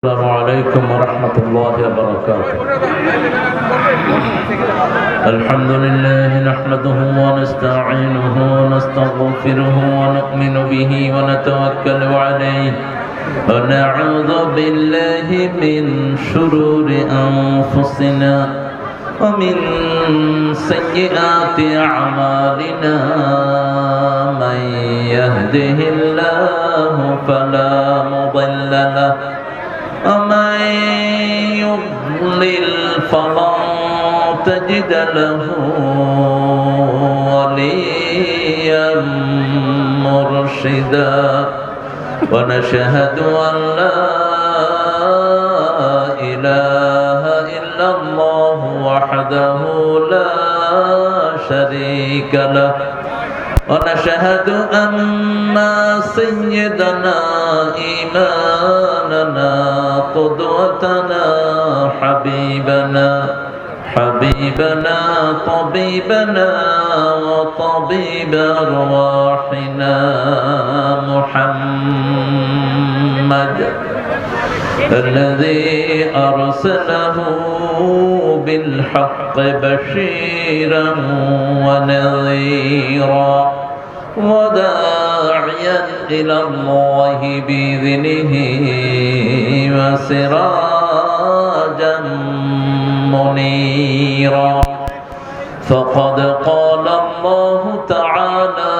السلام عليكم ورحمة الله وبركاته. الحمد لله نحمده ونستعينه ونستغفره ونؤمن به ونتوكل عليه ونعوذ بالله من شرور أنفسنا ومن سيئات أعمالنا. من يهده الله فلا مضل له ومن يضلل فلن تجد له وليا مرشدا. ونشهد أن لا إله إلا الله وحده لا شريك له. ونشهد أن سيدنا إمامنا قدوتنا حبيبنا طبيبنا وطبيب أرواحنا محمد الذي أرسله بالحق بشيرا ونذيرا وداعيا إلى الله بإذنه وسراجا منيرا. فقد قال الله تعالى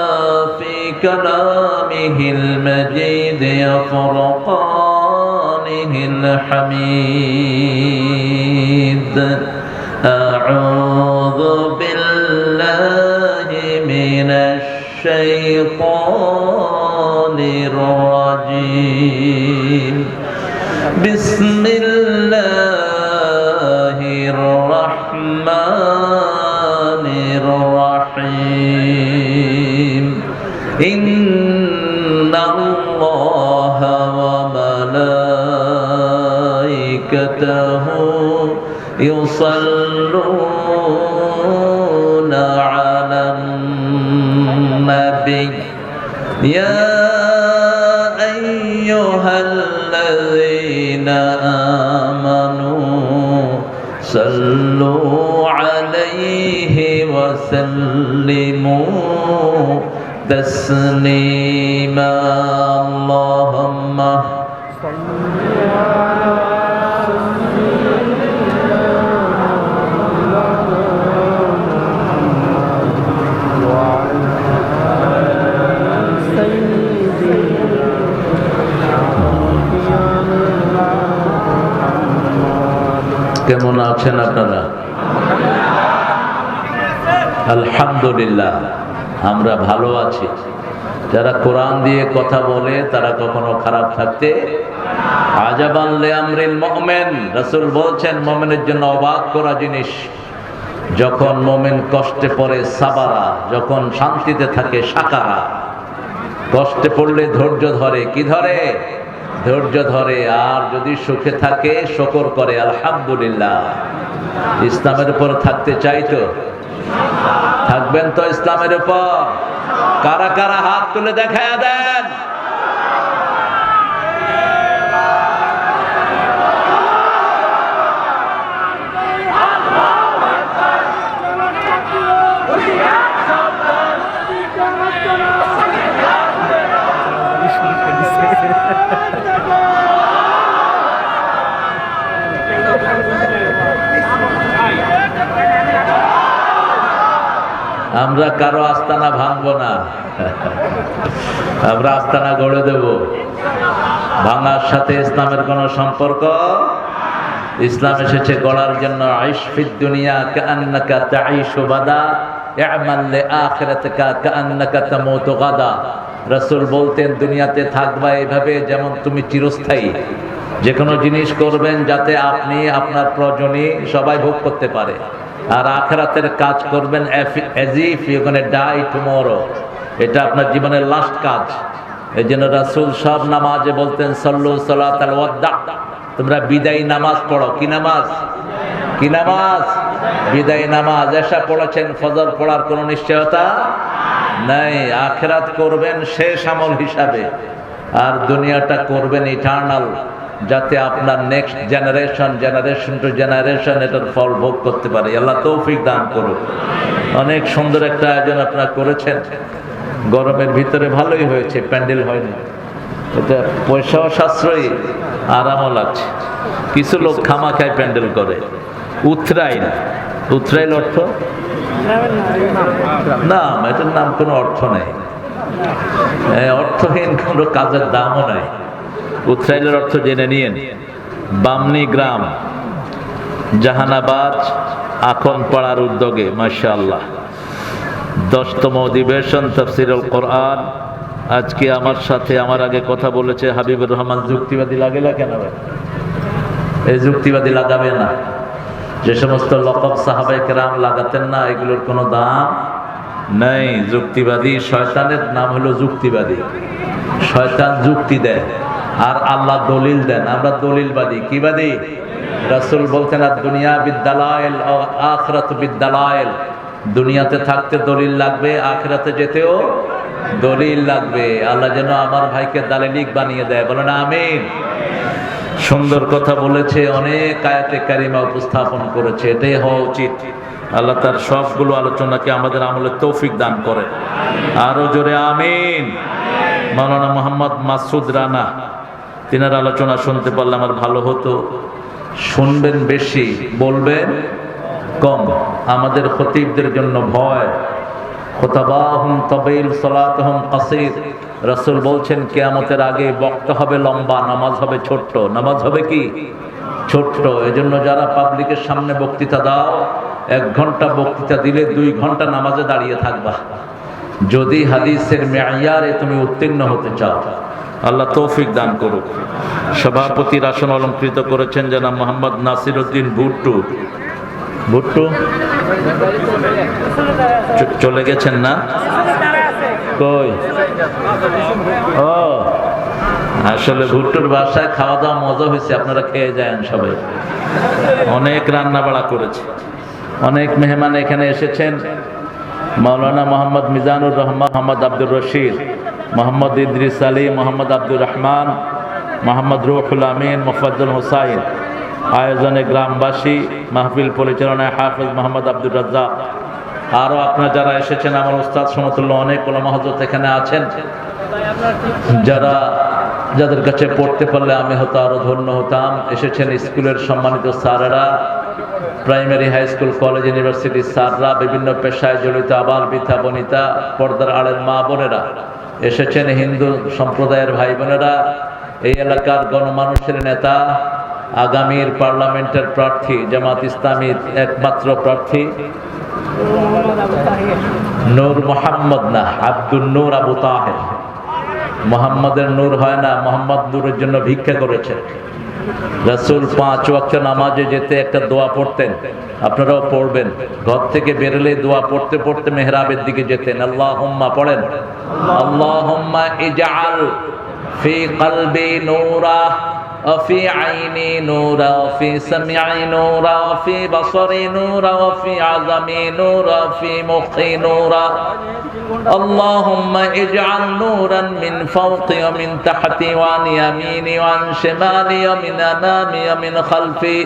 في كلامه المجيد وفرقانه الحميد: أعوذ بالله من الشيطان الرجيم. بسم الله الرحمن الرحيم. إن الله وملائكته يصلون على النبي يا أيها الذين آمنوا صلوا عليه وسلموا تسليما. اللهم কেমন আছেন আপনারা? আলহামদুলিল্লাহ, আমরা ভালো আছি। যারা কোরআন দিয়ে কথা বলে তারা কখনো খারাপ থাকতে আজাবান লিআমরিল মুমিন। রাসূল বলছেন, মুমিনের জন্য অবাক করা জিনিস, যখন মুমিন কষ্টে পড়ে সাবারা, যখন শান্তিতে থাকে শাকারা। কষ্টে পড়লে ধৈর্য ধরে, কি ধরে? ধৈর্য ধরে। আর যদি সুখে থাকে শুকর করে, আলহামদুলিল্লাহ। ইসলামের উপর থাকতে চাই তো? থাকবেন তো ইসলামের উপর? কারা কারা হাত তুলে দেখায়া দেন? আমরা কারো আস্তানা ভাঙবো না, আমরা আস্তানা গড়ে দেব। ভাঙার সাথে ইসলামের কোনো সম্পর্ক। ইসলাম এসেছে গড়ার জন্য। আইশ ফিদ দুনিয়া কাআন্নাকা তাঈশু বাদা ইআমাল লিআখিরাতিকা কাআন্নাকা তামুতু গাদা। রাসূল বলতেন, দুনিয়াতে থাকবা এভাবে যেমন তুমি চিরস্থায়ী। যে কোনো জিনিস করবেন যাতে আপনি, আপনার প্রয়োজনী সবাই ভোগ করতে পারে। আর আখিরাতের কাজ করবেন as if you're going to die tomorrow। এটা আপনার জীবনের লাস্ট কাজ। এই জন্য রাসূল সব নামাজে বলতেন, সল্লু সালাতাল ওয়াদা, তোমরা বিদায়ী নামাজ পড়ো। কি নামাজ? কি নামাজ? বিদায়ী নামাজ। এশা পড়েছেন, ফজর পড়ার কোনো নিশ্চয়তা নাই। আখিরাত করবেন শেষ আমল হিসাবে, আর দুনিয়াটা করবেন ইটারনাল। যাতে আপনার নেক্সট জেনারেশন টু জেনারেশন এটার ফল ভোগ করতে পারে। আল্লাহ তৌফিক দান করুক। অনেক সুন্দর একটা আয়োজন আপনারা করেছেন, গরমের ভিতরে ভালোই হয়েছে, প্যান্ডেল হয়নি, এটা পয়সাও সাশ্রয়ী, আরামও লাগছে। কিছু লোক খামাখায় প্যান্ডেল করে। উথরাইল, উথরাইল অর্থ নাম, এটার নাম কোনো অর্থ নেই, অর্থহীন কোনো কাজের দামও নাই। উথরাইলের অর্থ জেনে নিয়েন। বামনি গ্রাম, জাহানাবাদ, আখনপাড়ার উদ্যোগে মাশাআল্লাহ 10তম অধিবেশন তাফসীরুল কোরআন। আজকে আমার সাথে আমার আগে কথা বলেছে হাবিবুর রহমান। যুক্তিবাদী লাগে না কেন? এই যুক্তিবাদী লাগাবে না। যে সমস্ত লকব সাহাবায়ে কেরাম লাগাতেন না, এগুলোর কোনো দাম নাই। যুক্তিবাদী, শয়তানের নাম হলো যুক্তিবাদী। শয়তান যুক্তি দেয় আর আল্লাহ দলিল দেন। আমরা দলিলবাদী। কি বাদী? রাসূল বলতেন আর দুনিয়া বিদ্দালাইল ও আখিরাত বিদ্দালাইল। দুনিয়াতে থাকতে দলিল লাগবে, আখিরাতে যেতেও দলিল লাগবে। আল্লাহ যেন আমার ভাইকে দালিলিক বানিয়ে দেয়, বলেন আমিন। সুন্দর কথা বলেছে, অনেক আয়াতে কারিমা উপস্থাপন করেছে, এটাই হওয়া উচিত। আল্লাহ তার সবগুলো আলোচনাকে আমাদের আমলে তৌফিক দান করে। আরো জোরে আমিন। মাওলানা মোহাম্মদ মাসুদ রানা, তিনার আলোচনা শুনতে পারলে আমার ভালো হতো। শুনবেন বেশি, বলবেন কম। আমাদের খতিবদের জন্য ভয়। খুতাবাহুম তাবিল সালাতুহুম কাসীর। রাসূল বলছেন কিয়ামতের আগে বক্তা হবে লম্বা, নামাজ হবে ছোট্ট। নামাজ হবে কি? ছোট্ট। এজন্য যারা পাবলিকের সামনে বক্তৃতা দাও, 1 ঘন্টা বক্তৃতা দিলে 2 ঘন্টা নামাজে দাঁড়িয়ে থাকবা, যদি হাদিসের মেয়ারে তুমি উত্তীর্ণ হতে চাও। আল্লাহ তৌফিক দান করুক। সভাপতির আসন অলঙ্কৃত করেছেন জনাব মোহাম্মদ নাসিরউদ্দিন ভুট্টু। ভুট্টু চলে গেছেন না? কই? ও আসলে ভুট্টুর বাসায় খাওয়া দাওয়া মজা হয়েছে, আপনারা খেয়ে যান সবাই। অনেক রান্না বাড়া করেছে, অনেক মেহমান এখানে এসেছেন। মাওলানা মোহাম্মদ মিজানুর রহমান, মোহাম্মদ আব্দুর রশিদ, মোহাম্মদ ইদ্রিস আলী, মোহাম্মদ আব্দুর রহমান, মোহাম্মদ রুহুল আমিন, মুফাদ্দল হুসাইন। আয়োজনে গ্রামবাসী, মাহফিল পরিচালনায় হাফেজ মোহাম্মদ আব্দুর রাজ্জাক। আরও আপনারা যারা এসেছেন, আমার উস্তাদ সমতুল্য অনেক ওলামা হযরত এখানে আছেন, যাদের কাছে পড়তে পারলে আমি হয়তো আরো ধন্য হতাম। এসেছেন স্কুলের সম্মানিত স্যারেরা, প্রাইমারি, হাই স্কুল, কলেজ, ইউনিভার্সিটির স্যাররা, বিভিন্ন পেশায় জড়িত আবাল বৃথা বনিতা, পর্দার আড়ের মা বোনেরা এসেছেন, হিন্দু সম্প্রদায়ের ভাই বোনেরা, এই এলাকার গণমানুষের নেতা, আগামীর পার্লামেন্টের প্রার্থী, জামাত ইসলামীর একমাত্র প্রার্থী নূর মোহাম্মদ, না আব্দুল নূর আবু তাহের। মোহাম্মদের নূর হয় না, মোহাম্মদ নূরের জন্য ভিক্ষা করেছেন। রাসূল 5 ওয়াক্ত নামাজে যেতে একটা দোয়া পড়তেন, আপনারাও পড়বেন। ঘর থেকে বেরোলে দোয়া পড়তে পড়তে মেহরাবের দিকে যেতেন। আল্লাহুম্মা পড়েন, আল্লাহুম্মা ইজআল ফি কলবি নূরা وفي عيني نورا وفي سمعي نورا وفي بصري نورا وفي عظمي نورا وفي مخي نورا اللهم اجعل نورا من فوقي ومن تحتي وعن يميني وعن شمالي ومن امامي ومن خلفي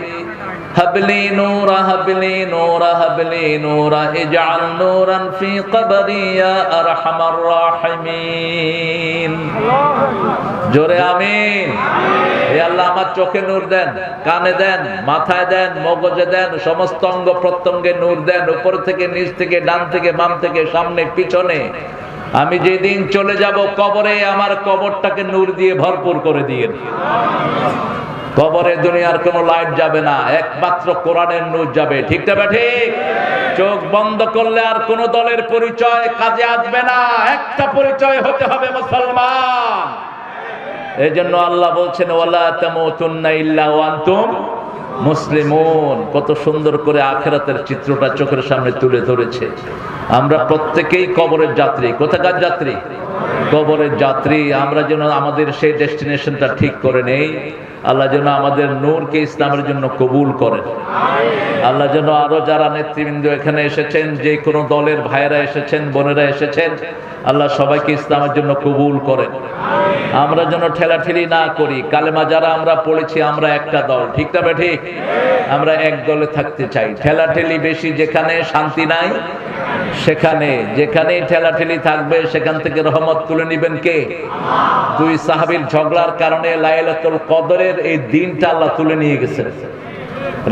هب لي نورا هب لي نورا هب لي نورا اجعل نورا في قبري يا ارحم الراحمين জোরে আমিন। হে আল্লাহ, আমার চোখে নূর দেন, কানে দেন, মাথায় দেন, মগজে দেন, সমস্ত অঙ্গ প্রত্যঙ্গে নূর দেন, উপর থেকে নিচ থেকে, ডান থেকে বাম থেকে, সামনে পিছনে। আমি যেদিন চলে যাব কবরে, আমার কবরটাকে নূর দিয়ে ভরপুর করে দিয়েন। কবরে দুনিয়ার কোনো লাইট যাবে না, একমাত্র কোরআনের নূর যাবে। ঠিক না ঠিক? চোখ বন্ধ করলে আর কোন দলের পরিচয় কাজে আসবে না, একটা পরিচয় হতে হবে মুসলমান। এই জন্য আল্লাহ বলছেন ওয়ালা তামুতুন্না ইল্লা ওয়া আনতুম মুসলিমুন। কত সুন্দর করে আখিরাতের চিত্রটা চোখের সামনে তুলে ধরেছে। আমরা প্রত্যেকেই কবরের যাত্রী। কোথাকার যাত্রী? কবরের যাত্রী। আমরা যেন আমাদের সেই ডেস্টিনেশনটা ঠিক করে নেই। আল্লাহ যেন আমাদের নূরকে ইসলামের জন্য কবুল করেন। আল্লাহ যেন আরো যারা নেতৃবৃন্দ এখানে এসেছেন, যে কোনো দলের ভাইয়েরা এসেছেন, বোনেরা এসেছেন, আল্লাহ সবাইকে ইসলামের জন্য কবুল করেন। আমরা যেন ঠেলাঠেলি না করি। কালেমা যারা আমরা পড়েছি, আমরা একটা দল, ঠিক না ঠিক? আমরা এক দলে থাকতে চাই। ঠেলাঠেলি বেশি যেখানে শান্তি নাই, সেখানে যেখানেই ঠেলাঠেলি থাকবে সেখান থেকে রহমত তুলে নিবেন কে? দুই সাহাবীর ঝগড়ার কারণে লাইলাতুল কদরের এই দিনটা আল্লাহ তুলে নিয়ে গেছেন।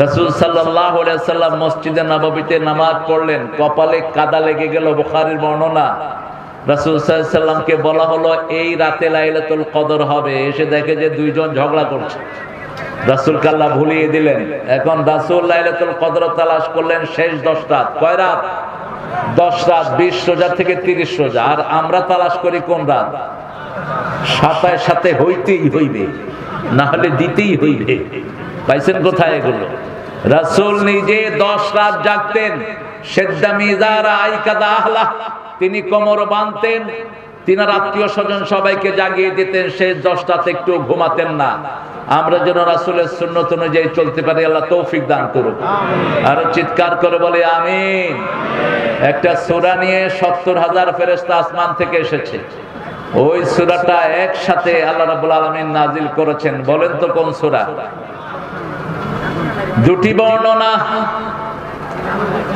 রাসূল সাল্লাল্লাহু আলাইহি ওয়াসাল্লাম মসজিদে নববীতে নামাজ পড়লেন, কপালে কাদা লেগে গেল। বুখারীর বর্ণনা। রাসূল সাল্লাল্লাহু আলাইহি ওয়াসাল্লামকে বলা হলো এই রাতে লাইলাতুল কদর হবে, এসে দেখে যে দুইজন ঝগড়া করছে। রাসূলকে আল্লাহ ভুলিয়ে দিলেন। এখন রাসূল লাইলাতুল কদর তালাশ করলেন শেষ 10 রাত। কয় রাত? 10 রাত। 20 রোজা থেকে 30 রোজা। আর আমরা তালাশ করি কোন রাত? 27 সাথে হইতেই হইবে, না হলে দিতেই হইবে। পাইছেন কোথায় এগুলো? রাসূল নিজে 10 রাত জাগতেন। সেদ্দা মিজারা আইকাদা আহলা, তিনি কোমর বাঁধতেন, তিনার আত্মীয় স্বজন সবাইকে জাগিয়ে দিতেন। শেষ 10 রাতে একটু ঘুমাতেন না। আমরা যেন রাসূলের সুন্নত অনুযায়ী চলতে পারি, আল্লাহ তৌফিক দান করুন। আর চিৎকার করে বলে আমিন। একটা সূরা নিয়ে 70,000 ফেরেশতা আসমান থেকে এসেছে। ওই সূরাটা একসাথে আল্লাহ রাব্বুল আলামিন নাজিল করেছেন। বলেন তো কোন সূরা? দুটি বর্ণনা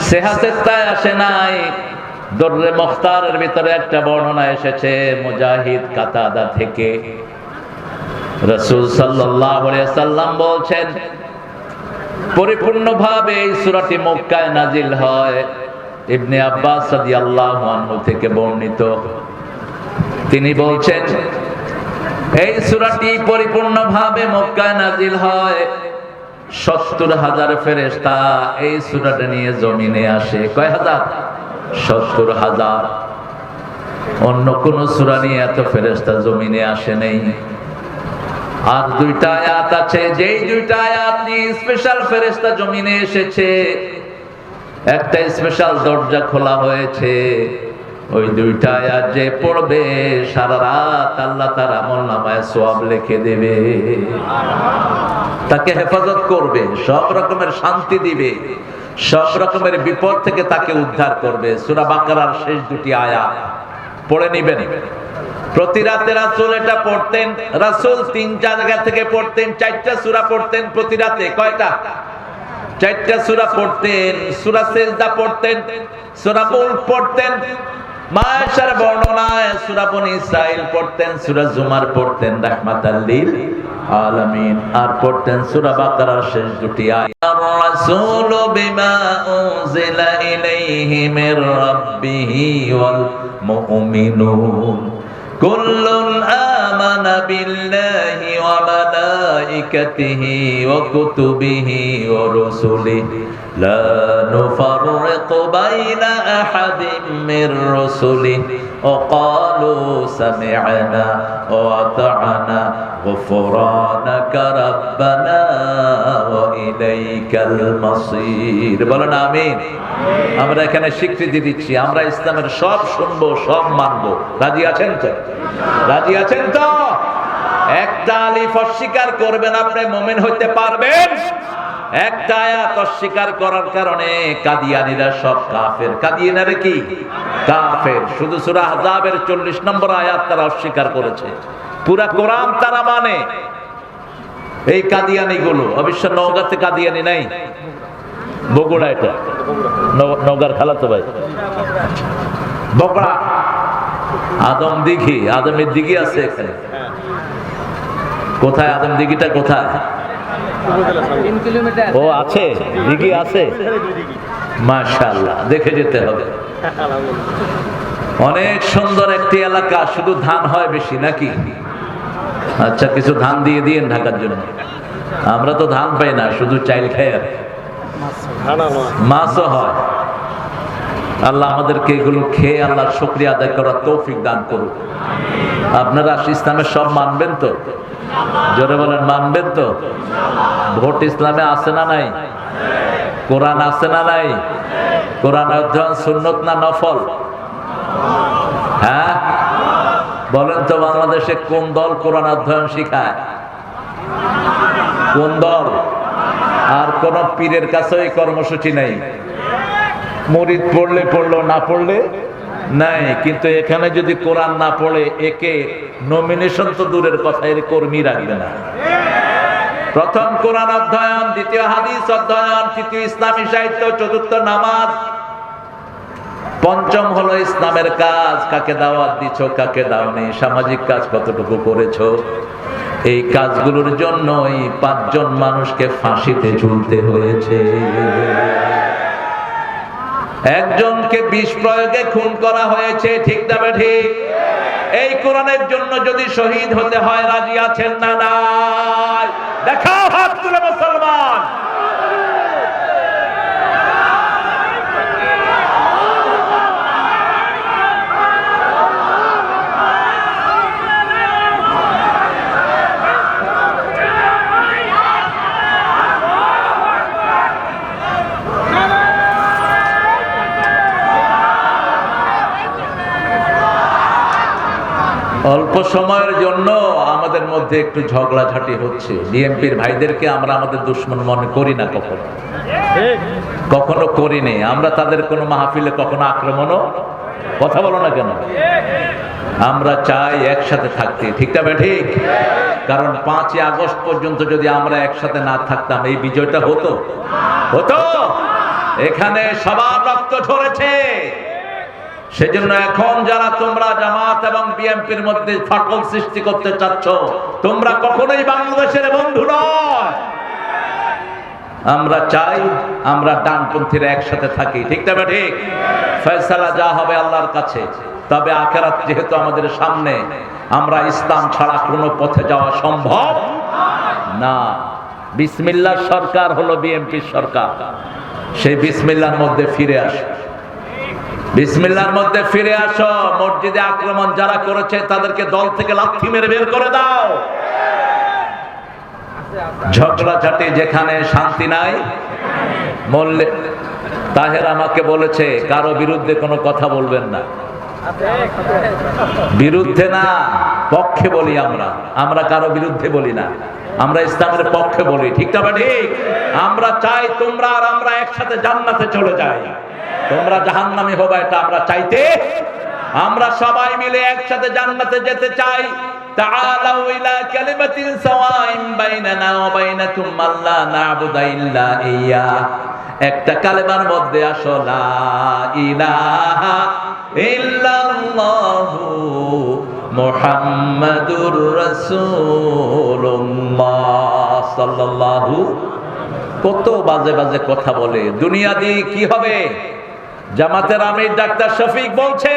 সেহাসেত্তায় আসে নাই। দররে মুখতারের ভিতরে একটা বর্ণনা এসেছে মুজাহিদ কাতাদা থেকে। রাসূল সাল্লাল্লাহু আলাইহি সাল্লাম বলছেন, পরিপূর্ণভাবে এই সূরাটি মক্কায় নাজিল হয়। ইবনে আব্বাস রাদিয়াল্লাহু আনহু থেকে বর্ণিত। তিনি বলছেন, এই সূরাটি পরিপূর্ণভাবে মক্কায় নাজিল হয়। 70,000 ফেরেশতা এই সূরাটা নিয়ে জমিনে আসে। কয় হাজার? 70,000। অন্য কোন সূরা নিয়ে এত ফেরেশতা জমিনে আসে নাই। আর দুইটা আয়াত আছে, যেই দুইটা আয়াত নিয়ে স্পেশাল ফেরেশতা জমিনে এসেছে। একটা স্পেশাল দরজা খোলা হয়েছে। ওই দুইটা আয়াত যে পড়বে সারা রাত আল্লাহ তার আমলনামায় সওয়াব লিখে দেবে, তাকে হেফাজত করবে, সব রকমের শান্তি দিবে, সব রকমের বিপদ থেকে তাকে উদ্ধার করবে। সূরা বাকারার শেষ দুটি আয়াত পড়ে নিবেন। প্রতি রাতে রাসূল এটা পড়তেন। রাসূল 3 জায়গা থেকে পড়তেন। 4টা সূরা পড়তেন প্রতি রাতে। কয়টা? 4টা সূরা পড়তেন। সূরা সিজদা পড়তেন, সূরা মুলক পড়তেন, মায়েশার বর্ণনায় সূরা বনী ইসরাইল পড়তেন, সূরা জুমার পড়তেন রাহমাতাল লিল আলামিন, আর পড়তেন সূরা বাকারার শেষ দুটি আয়াত। আর-রাসূলু বিমা উনজিলা ইলাইহি মির রাব্বিহি ওয়াল মুমিনুন কুল্লুন আমানা বিল্লাহি ওয়া মালাইকাতিহি ওয়া কুতুবিহি ওয়া রুসুলিহি লা নুফাররিকু বাইনা আহাদিম মির রুসুলিহি ওয়া ক্বালু সামি'না ওয়া আতা'না গুফরানাকা রাব্বানা ওয়া ইলাইকাল মাসির। বলেন আমিন। আমরা এখানে স্বীকৃতি দিচ্ছি, আমরা ইসলামের সব শুনবো, সব মানবো। রাজি আছেন তো? রাজি আছেন তো? একটা আলিফ অস্বীকার করবেন, আপনি মুমিন হইতে পারবেন? একটা আয়াত অস্বীকার করার কারণে কাদিয়ানীরা সব কাফের। কাদিয়ানীরা কি? কাফের। শুধু সূরা আহজাবের 40 নম্বর আয়াত তারা অস্বীকার করেছে। পুরা কোরআন তারা মানে। এই কাদিয়ানী গুলো অবশ্য নওগাঁতে কাদিয়ানী নাই, বগুড়া। এটা নওগাঁর খালাতো ভাই বগুড়া। আদম দিঘি, আদমের দিঘি আছে এখানে। কোথায় আদম দিঘিটা? কোথায়? 3 কিলোমিটার। ও আছে, দিঘি আছে। মাশাআল্লাহ, দেখে যেতে হবে। অনেক সুন্দর একটি এলাকা। শুধু ধান হয় বেশি নাকি? আচ্ছা, কিছু ধান দিয়ে দিয়েন ঢাকার জন্য। আমরা তো ধান পাই না, শুধু চাইল খাই আর মাছও হয়। আল্লাহ আমাদেরকে এগুলো খেয়ে আল্লাহর শুকরিয়া আদায় করার তৌফিক দান করুন। আপনারা ইসলামের সব মানবেন তো? জোরে বলেন, মানবেন তো? ভোট ইসলামে আছে না নাই? কোরআন আছে না নাই? কোরআন অধ্যয়ন সুন্নত না নফল? হ্যাঁ বলেন তো, বাংলাদেশে কোন দল কোরআন অধ্যয়ন শিখায়? কোন দল? আর কোন পীরের কাছে এই কর্মসূচি নাই, মুরিদ পড়লে পড়লো, না পড়লে নাই। কিন্তু এখানে যদি কোরআন না পড়ে একে নমিনেশন তো দূরের কথা, এর কর্মী রাখবে না। প্রথম কোরআন অধ্যয়ন, দ্বিতীয় হাদিস অধ্যয়ন, তৃতীয় ইসলামী সাহিত্য, চতুর্থ নামাজ, পঞ্চম হলো ইসলামের কাজ। কাকে দাওয়াত দিছো, কাকে দাওনি, সামাজিক কাজ কতটুকু করেছো। এই কাজগুলোর জন্যই 5 জন মানুষকে ফাঁসিতে ঝুলতে হয়েছে। একজনকে বিষ প্রয়োগে খুন করা হয়েছে, ঠিক না ঠিক? এই কোরআনের জন্য যদি শহীদ হতে হয় রাজি আছেন না নাই? দেখাও হাত তুলে মুসলমান। অল্প সময়ের জন্য আমাদের মধ্যে একটু ঝগড়াঝাটি হচ্ছে। বিএনপির ভাইদেরকে আমরা আমাদের দুশ্মন মনে করি না, কখনো করিনি। আমরা তাদের কোনো মাহফিলে কখনো আক্রমণও, কথা বলো না কেন? আমরা চাই একসাথে থাকতে, ঠিক না ঠিক? কারণ 5ই আগস্ট পর্যন্ত যদি আমরা একসাথে না থাকতাম এই বিজয়টা হতো? এখানে সবার রক্ত ঝরেছে। সেজন্য এখন যারা তোমরা জামাত এবং বিএনপির মধ্যে ফাটল সৃষ্টি করতে চাচ্ছ, তোমরা কখনোই বাংলাদেশের বন্ধু নয়। আমরা চাই আমরা ডানপন্থীরা একসাথে থাকি, ঠিক না ঠিক? ফয়সালা যা হবে আল্লাহর কাছে। তবে আখিরাত যেহেতু আমাদের সামনে, আমরা ইসলাম ছাড়া কোনো পথে যাওয়া সম্ভব না। বিসমিল্লাহর সরকার হলো বিএনপির সরকার। সেই বিসমিল্লাহর মধ্যে ফিরে আসো, বিসমিল্লাহর মধ্যে ফিরে আসো। মসজিদে আক্রমণ যারা করেছে তাদেরকে দল থেকে লাথি মেরে বের করে দাও। ঝগড়াঝাটি যেখানে, শান্তি নাই। মল্লে তাহের আমাকে বলেছে কারো বিরুদ্ধে কোনো কথা বলবেন না। বিরুদ্ধে না, পক্ষে বলি। আমরা কারো বিরুদ্ধে বলি না, আমরা ইসলামের পক্ষে বলি, ঠিক না ঠিক? আমরা চাই তোমরা আর আমরা একসাথে জান্নাতে চলে যাই। তোমরা জাহান্নামী হবে এটা আমরা চাইতে, আমরা সবাই মিলে একসাথে জান্নাতে যেতে চাই। তাআলাউ ইলা কালিমাতিন সাওয়াইন বাইনানা ওয়া বাইনাকুম আল্লা না'বুদা ইল্লা ইয়া। একটা কালেমার মধ্যে আসো, লা ইলাহা ইল্লাল্লাহু মুহাম্মাদুর রাসূলুল্লাহ সাল্লাল্লাহু। কত বাজে বাজে কথা বলে। দুনিয়া দিয়ে কি হবে? জামাতের আমির ডাক্তার শফিক বলছে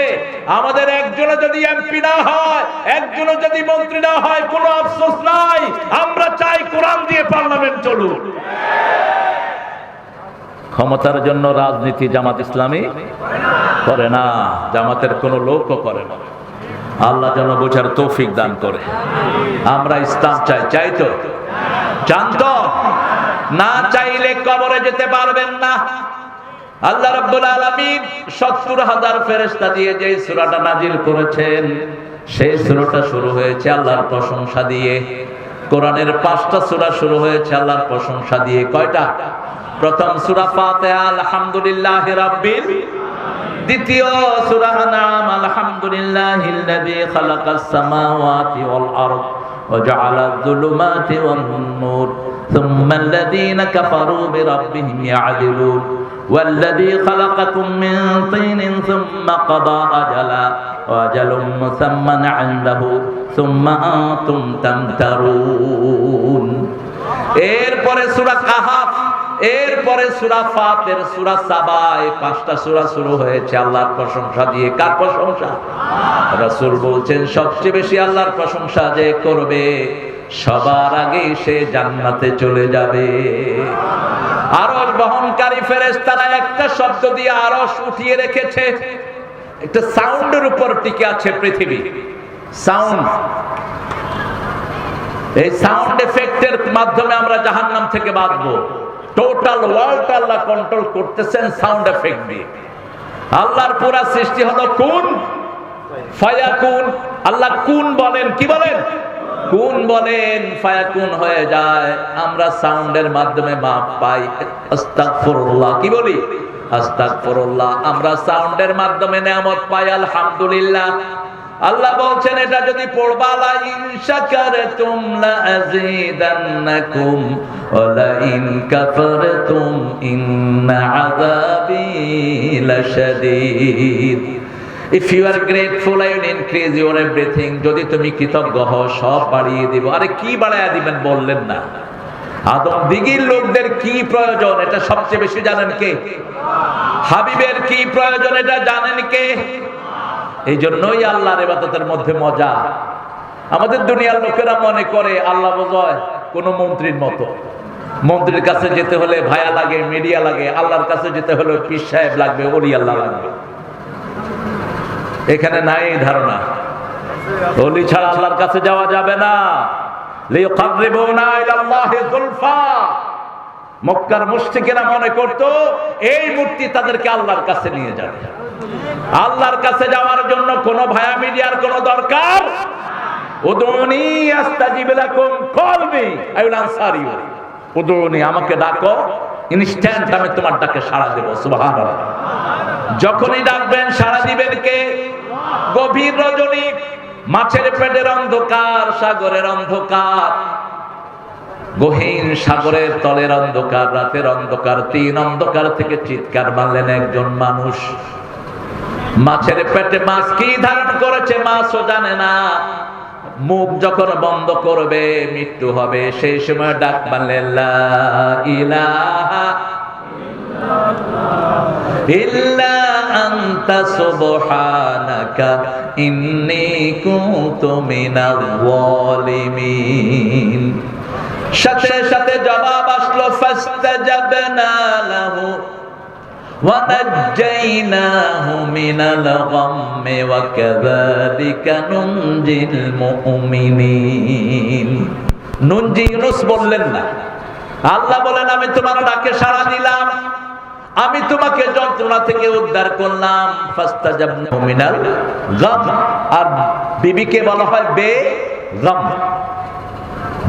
আমাদের একজনও যদি এমপি না হয়, একজনও যদি মন্ত্রী না হয়, কোনো আফসোস নাই। আমরা চাই কোরআন দিয়ে পার্লামেন্ট চলুক। ক্ষমতার জন্য রাজনীতি জামাত ইসলামী করে না, জামাতের কোন লোকও করে না। আল্লাহ যেন বোঝার তৌফিক দান করে। আমরা ইসলাম চাই, চাই তো? চান তো? না চাইলে কবরে যেতে পারবেন না। আল্লাহ রাব্বুল আলামিন ৭০,০০০ ফেরেশতা দিয়ে যে সূরাটা নাজিল করেছেন, সেই সূরাটা শুরু হয়েছে আল্লাহর প্রশংসা দিয়ে। কোরআনের 5টা সূরা শুরু হয়েছে আল্লাহর প্রশংসা দিয়ে। কয়টা? প্রথম সূরা ফাতিহা আলহামদুলিল্লাহি রাব্বিল, দ্বিতীয় সূরা আনআম আলহামদুলিল্লাহিল্লাযী খালাকাস সামাওয়াতি ওয়াল আরদ ওয়া জাআলায যুলুমাতি ওয়ান নূর সুম্মাল্লাযীনা কাফারু বিরাব্বিহিম ইয়া'দিলুন والذي خلقكم من طين ثم قضى أجلا وأجل مسمى عنده ثم أنتم تمترون। এরপরে সূরা কাহাফ, এরপরে সূরা ফাতির, সূরা সাবা। এই 5টা সূরা শুরু হয়েছে আল্লাহর প্রশংসা দিয়ে। কার প্রশংসা? রাসূল বলছেন সবচেয়ে বেশি আল্লাহর প্রশংসা যে করবে সবার আগে সে জান্নাতে চলে যাবে। আরশ বহনকারী ফেরেশতারা একটা শব্দ দিয়ে আরশ উঠিয়ে রেখেছে। একটা সাউন্ডের উপর টিকে আছে পৃথিবী। সাউন্ড, এই সাউন্ড এফেক্টের মাধ্যমে আমরা জাহান্নাম থেকে বাঁচবো। টোটাল ওয়ার্ল্ড আল্লাহ কন্ট্রোল করতেছেন সাউন্ড এফেক্ট দিয়ে। আল্লাহর পুরা সৃষ্টি হলো কুন ফায়াকুন। আল্লাহ কুন বলেন, কি বলেন? কুন বলেন ফায়াকুন হয়ে যায়। আমরা সাউন্ডের মাধ্যমে মাপ পাই, আস্তাগফিরুল্লাহ কি বলি, আস্তাগফিরুল্লাহ। আমরা সাউন্ডের মাধ্যমে নিয়ামত পাই, আলহামদুলিল্লাহ। আল্লাহ বলছেন এটা যদি পড়বা, লা ইন শাকারতুম লা আযীদান্নাকুম ওয়া লা ইন কাফারতুম ইন্না আযাবি লাশাদীদ। If you are grateful, I will increase your everything. যদি তুমি কৃতজ্ঞ হও, সব বাড়িয়ে দিব। আরে কি বাড়ায়া দিবেন বললেন না? আদম দিগির লোকদের কি প্রয়োজন এটা সবচেয়ে বেশি জানেন কে? হাবিবের কি প্রয়োজন এটা জানেন কে? এই জন্যই আল্লাহর ইবাদতের মধ্যে মজা। আমাদের দুনিয়ার লোকেরা মনে করে আল্লাহ বোঝায় কোন মন্ত্রীর মতো। মন্ত্রীর কাছে যেতে হলে ভায়া লাগে, মিডিয়া লাগে। আল্লাহর কাছে যেতে হলে পীর সাহেব লাগবে, ওলি আল্লাহ লাগবে। এখানে নাই ধারণা, ওলি ছাড়া আল্লাহর কাছে যাওয়া যাবে না। লিয়ুকাররিবুনা ইলাল্লাহি যুলফা। মক্কার মুশরিকেরা মনে করত এই মূর্তি তাদেরকে আল্লাহর কাছে নিয়ে যাবে। আল্লাহর কাছে যাওয়ার জন্য কোন ভায়া মিডিয়ার কোন দরকার। উদুনি আস্তাজিব লাকুম, call me I will answer you. উদুনি, আমাকে ডাকো, ইনস্ট্যান্ট আমি তোমার ডাকে সাড়া দেব। সুবহানাল্লাহ। যখনই ডাকবেন সাড়া দিবেন কে? গভীর রজনী, মাছের পেটের অন্ধকার, সাগরের অন্ধকার, গহীন সাগরের তলের অন্ধকার, রাতের অন্ধকার, তিন অন্ধকার থেকে চিৎকার মারলেন একজন মানুষ। মাছের পেটে মাছ কি ধারণ করেছে মাছও জানে না। মুখ যখন বন্ধ করবে মৃত্যু হবে, সেই সময় ডাক মারলেন লা ইলাহা ইল্লা আনতা সুবহানাকা ইন্নী কুনতু মিনাল যালিমিন। সাথে সাথে জবাব আসলো, ফাস্তাজাবনা লাহু ওয়া নাজ্জাইনাহু মিনাল গাম্মি ওয়া কাযালিকা নুনজিল মুমিনিন। নুনজি ইউনুস বললেন না, আল্লাহ বলেন আমি তোমার ডাকে সাড়া দিলাম, আমি তোমাকে যন্ত্রণা থেকে উদ্ধার করলাম। ফাস্তাজাবনা মিনাল গাম। আর বিবিকে বলা হয় বেগম।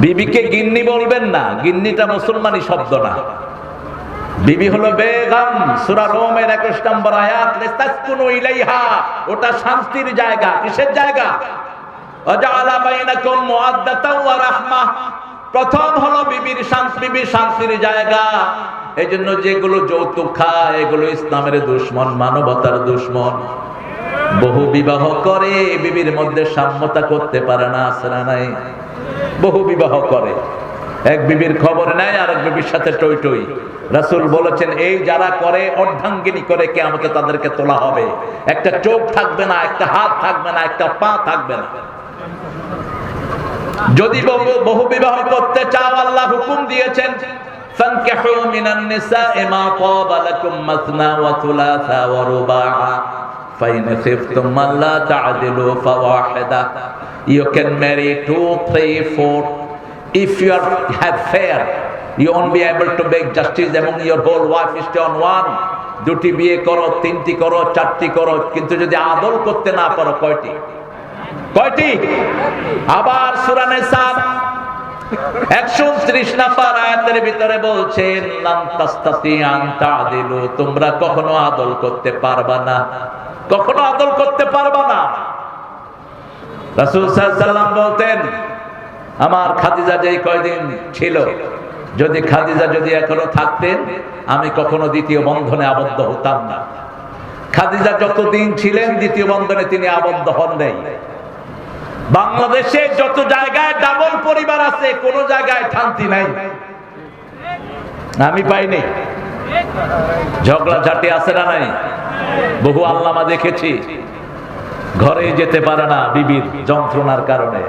বিবিকে গিন্নি বলবেন না, গিন্নিটা মুসলমানি শব্দ না, বিবি হলো বেগম। সূরা রোমের 21 নম্বর আয়াত, লিতাসকুনু ইলাইহা, ওটা শান্তির জায়গা। কিসের জায়গা? ওয়াজআলা বাইনাকুম মুআদ্দাতাও ওয়া রাহমাহ। প্রথম হলো বিবির শান্তির জায়গা। এইজন্য যেগুলো যৌতুক খায় এগুলো ইসলামের দুশমন, মানবতার দুশমন। বহু বিবাহ করে বিবির মধ্যে সাম্যতা করতে পারে না, আসরা নাই। বহু বিবাহ করে, এক বিবির খবর নেয় আর এক বিবির সাথে টই টই। রাসূল বলেছেন এই যারা করে অর্ধাঙ্গিনী করে, কিয়ামতে তাদেরকে তোলা হবে। একটা চোখ থাকবে না, একটা হাত থাকবে না, একটা পা থাকবে না। যদি বহু বিবাহ করতে চাও, আল্লাহ হুকুম দিয়েছেন ফানকিহু মিনান নিসা'i মা তাবা লাকুম মাসনা ওয়া থুলাসা ওয়া রুবা'। ফাইন খিফতুম আল্লা তা'দিলু ফাওয়াহিদা। You can marry 2, 3, 4. If you have fair, you won't be able to make justice among your whole wife is on one. দুটি বিয়ে করো, তিনটি করো, চারটি করো, কিন্তু যদি আদল করতে না পারো কয়টি? কয়টি? আবার সূরা নিসা 129 নম্বর আয়াতের ভিতরে বলছেন লান তাস্তাতিআন তা'দিলু, তোমরা কখনো আদল করতে পারবা না, কখনো আদল করতে পারবা না। রাসূল সাল্লাল্লাহু আলাইহি ওয়াসাল্লাম বলতেন, আমার খাদিজা যেই কয়দিন ছিল, যদি খাদিজা যদি এখনো থাকতেন আমি কখনো দ্বিতীয় বন্ধনে আবদ্ধ হতাম না। খাদিজা যতদিন ছিলেন দ্বিতীয় বন্ধনে তিনি আবদ্ধ হন নাই। বাংলাদেশে যত জায়গায় ডাবল পরিবার আছে, কোন জায়গায় শান্তি নাই, আমি পাইনি। ঝগড়া ঝাঁটি আছে না নাই? বহু আল্লামা দেখেছি ঘরে যেতে পারে না বিবির যন্ত্রণার কারণে।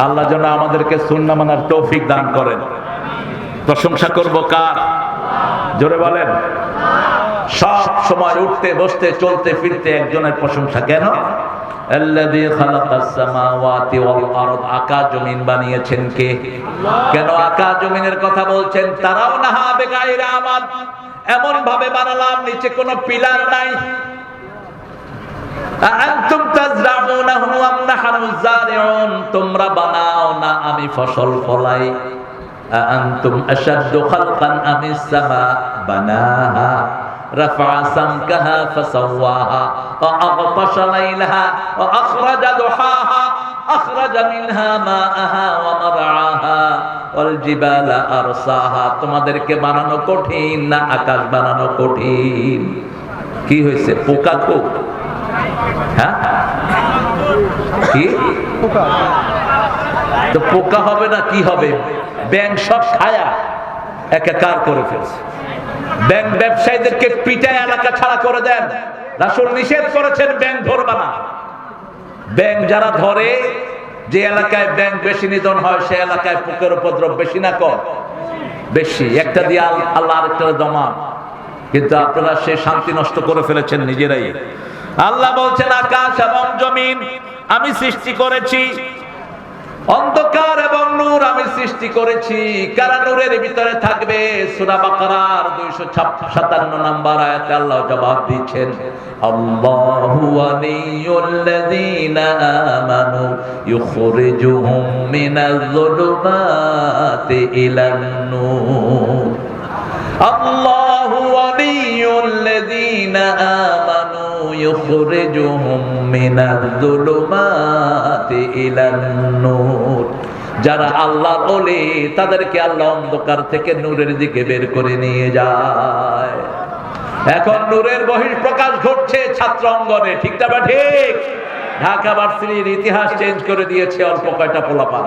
আল্লাহ যেন আমাদেরকে সুন্নাহ মানার তৌফিক দান করেন। প্রশংসা করব কার? জোরে বলেন। সব সময় উঠতে বসতে চলতে ফিরতে একজনের প্রশংসা। কেন? আল্লাযী খালাকাস সামাওয়াতি ওয়াল আরদ, আকাশ জমিন বানিয়েছেন কে? কেন আকাশ জমিনের কথা বলছেন? তারাও না বেগাইরা আমাদ, এমন ভাবে বানালাম নিচে কোনো পিলার নাই। আনতুম তাজরাউনাহু আম নাহনু যারিউন, তোমরা বানাও না আমি ফসল ফলাই। আনতুম আশাদ্দু খালকান আমিস সামা বানাহা রাফা সামকাহা ফাসাওয়াহা ওয়া আগতাশা লাইলাহা ওয়া আখরাজা দুহাহা আখরাজা মিনহা মাআহা ওয়া মারআহা ওয়াল জিবালা আরসাহা। তোমাদেরকে বানানো কঠিন না আকাশ বানানো কঠিন? কি হয়েছে? পোকা কো? হ্যাঁ কি তো পোকা হবে না কি হবে? ব্যাঙ সব খায়া একাকার করে ফেলছে। ব্যাংক ব্যবসায়ীদেরকে পিটায় এলাকা ছাড়া করে দেন। রাসূল নিষেধ করেছেন ব্যাংক ধরবা না। ব্যাংক যারা ধরে, যে এলাকায় ব্যাংক বেশি নিধন হয় সে এলাকায় পোকার উপদ্রব বেশি না কম? বেশি। একটা দিয়ে আল্লাহ আরেকটা দমা। কিন্তু আপনারা সে শান্তি নষ্ট করে ফেলেছেন নিজেরাই। আল্লাহ বলছেন আকাশ এবং জমিন আমি সৃষ্টি করেছি, অন্ধকার এবং নূর আমি সৃষ্টি করেছি। কারা নূরের ভিতরে থাকবে? সূরা বাকারার 257 নম্বর আয়াতে আল্লাহ জবাব দিচ্ছেন, আল্লাহু ওয়ালিয়ুল্লাযীনা আমানু ইউখরিজুহুম মিনাজ যুলুমাতি ইলান নূর। আল্লাহু ওয়ালিয়ুল্লাযীনা আমানু ইউখরিজুহুম মিনাজ যুলুমাতি ইলান নূর। যারা আল্লাহর ওলি তাদেরকে আল্লাহ অন্ধকার থেকে নূরের দিকে বের করে নিয়ে যায়। এখন নূরের বহিঃপ্রকাশ ঘটছে ছাত্র অঙ্গনে, ঠিক না? ঠিক। ঢাকা ভার্সিটির ইতিহাস চেঞ্জ করে দিয়েছে অল্প কয়টা পোলাপান।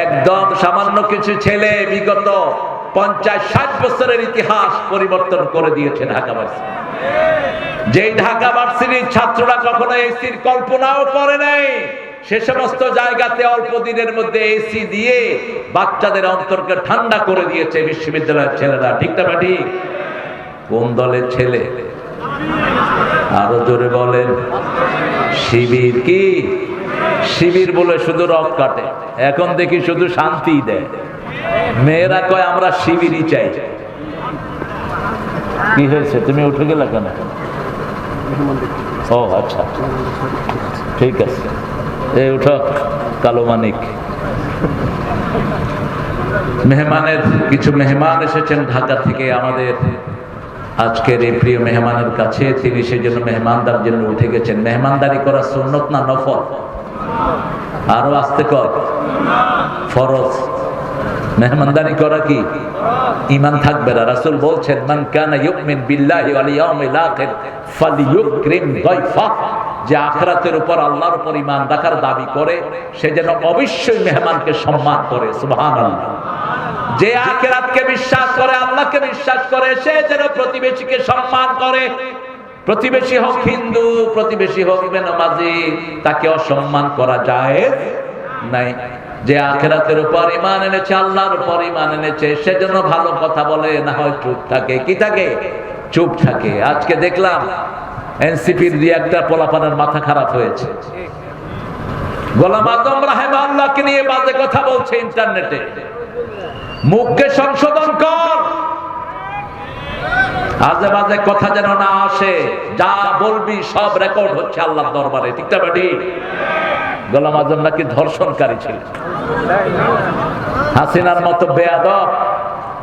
একদম সামান্য কিছু ছেলে বিগত 50-60 বছরের ইতিহাস পরিবর্তন করে দিয়েছে ঢাকা ভার্সিটি। যেই ঢাকা ভার্সিটির ছাত্ররা কখনো এসির কল্পনাও করে নাই, সে সমস্ত জায়গাতে অল্প দিনের মধ্যে এসি দিয়ে বাচ্চাদের অন্তরকে ঠান্ডা করে দিয়েছে বিশ্ববিদ্যালয়ের ছেলেরা, ঠিক না? ঠিক। কোন দলের ছেলে? আরো জোরে বলেন। শিবির। কি শিবির বলে শুধু রক কাটে, এখন দেখি শুধু শান্তি দেয়। মেয়েরা কয় আমরা শিবিরই চাই। কি হয়েছে? তুমি উঠে গেলে কেন? ও আচ্ছা, ঠিক আছে। এই উঠো কালো মানিক। মেহমানের কিছু মেহমান এসেছেন ঢাকা থেকে আমাদের আজকের এই প্রিয় মেহমানের কাছে। তিনি সেজন্য মেহমানদার জন্য উঠে গেছেন। মেহমানদারি করা সুন্নত না নফল? আরো আস্তে কর। ফরজ। মেহমানদারি করা কি? ঈমান থাকবে না। রাসূল বলছেন মান কানা ইউমিন বিল্লাহি ওয়াল ইয়াউমিল আখির ফালিয়ুকরিম দাইফাহ। যে আখিরাতের উপর আল্লাহর উপর ঈমান রাখার দাবি করে সে যেন অবশ্যই মেহমানকে সম্মান করে। সুবহানাল্লাহ। যে আখিরাতকে বিশ্বাস করে, আল্লাহকে বিশ্বাস করে, সে যেন প্রতিবেশীকে সম্মান করে। প্রতিবেশী হোক হিন্দু, প্রতিবেশী হোক বেনামাজি, তাকে অসম্মান করা জায়েজ নাই। যে আখিরাতের উপর ঈমান এনেছে, আল্লাহর উপর ঈমান এনেছে, সেজন্য ভালো কথা বলে, না হয় চুপ থাকে। কি থাকে? চুপ থাকে। আজকে দেখলাম এনসিপির দিয়ে একটা পোলাপানের মাথা খারাপ হয়েছে। গোলাম আজম রাহিমাহুল্লাহকে নিয়ে বাজে কথা বলছে ইন্টারনেটে। মুখকে সংশোধন কর, আজে বাজে কথা যেন না আসে। যা বলবি সব রেকর্ড হচ্ছে আল্লাহর দরবারে, ঠিক না? ঠিক। গোলাম আজম নাকি ধর্ষণকারী ছিল। হাসিনার মতো বেয়াদব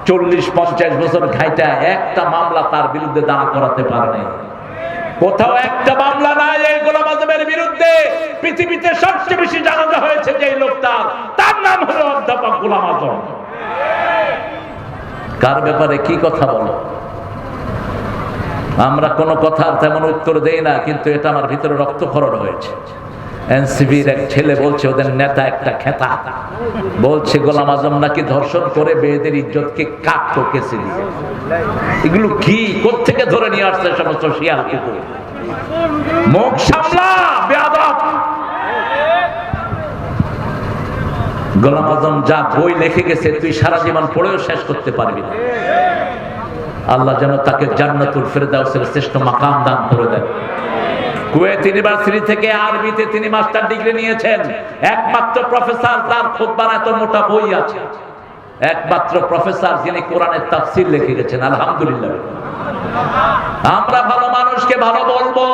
40-50 বছর ঘাইটা একটা মামলা তার বিরুদ্ধে দাঁড় করাতে পারেনি। কোথাও একটা মামলা নাই এই গোলাম আজমের বিরুদ্ধে। পৃথিবীতে সবচেয়ে বেশি জানাজা হয়েছে যে লোকটার, তার নাম হলো অধ্যাপক গোলাম আজম। কার ব্যাপারে কি কথা বলো? আমরা কোনো কথার তেমন উত্তর দেই না, কিন্তু এটা আমার ভিতরে রক্তক্ষরণ হয়েছে। এনসিপির এক ছেলে বলছে ওদের নেতা একটা খেতা, বলছে গোলাম আজম নাকি ধর্ষণ করে মেয়েদের ইজ্জতকে কাটতো কেসে দিয়ে। এগুলো কি কোত্থেকে ধরে নিয়ে আসছে সমস্ত শিয়াল কুকুর? মুখ সামলা বেয়াদব। গোলাম আজম যা বই লিখে গেছে তুই সারা জীবন পড়েও শেষ করতে পারবি না। আল্লাহ যেন তাকে জান্নাতুল ফেরদাউসের শ্রেষ্ঠ মাকাম দান করে দেন। কুয়েত ইউনিভার্সিটি থেকে আরবিতে তিনি মাস্টার ডিগ্রি নিয়েছেন। একমাত্র প্রফেসর তার খুতবার এত মোটা বই আছে। একমাত্র প্রফেসর যিনি কোরআনের তাফসীর লিখে গেছেন। আলহামদুলিল্লাহ। আমরা ভালো মানুষকে ভালো বলবো,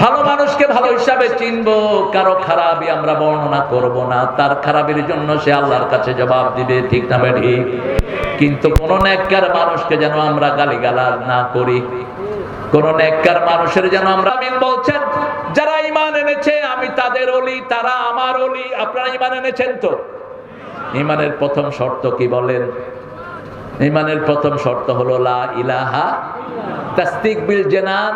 ভালো মানুষকে ভালো হিসাবে চিনবো, কারো খারাপই আমরা বর্ণনা করব না, তার খারাপের জন্য সে আল্লাহর কাছে জবাব দিবে, ঠিক না ঠিক? কিন্তু কোন নেককার মানুষকে যেন আমরা গালিগালাজ না করি, কোন নেককার মানুষের যেন আমরা আমিন বলছেন। যারা ঈমান এনেছে আমি তাদের ওলি, তারা আমার ওলি। আপনারা ঈমান এনেছেন তো? ঈমানের প্রথম শর্ত কি বলেন? ঈমানের প্রথম শর্ত হলো লা ইলাহা, তাসদিক বিল জানান,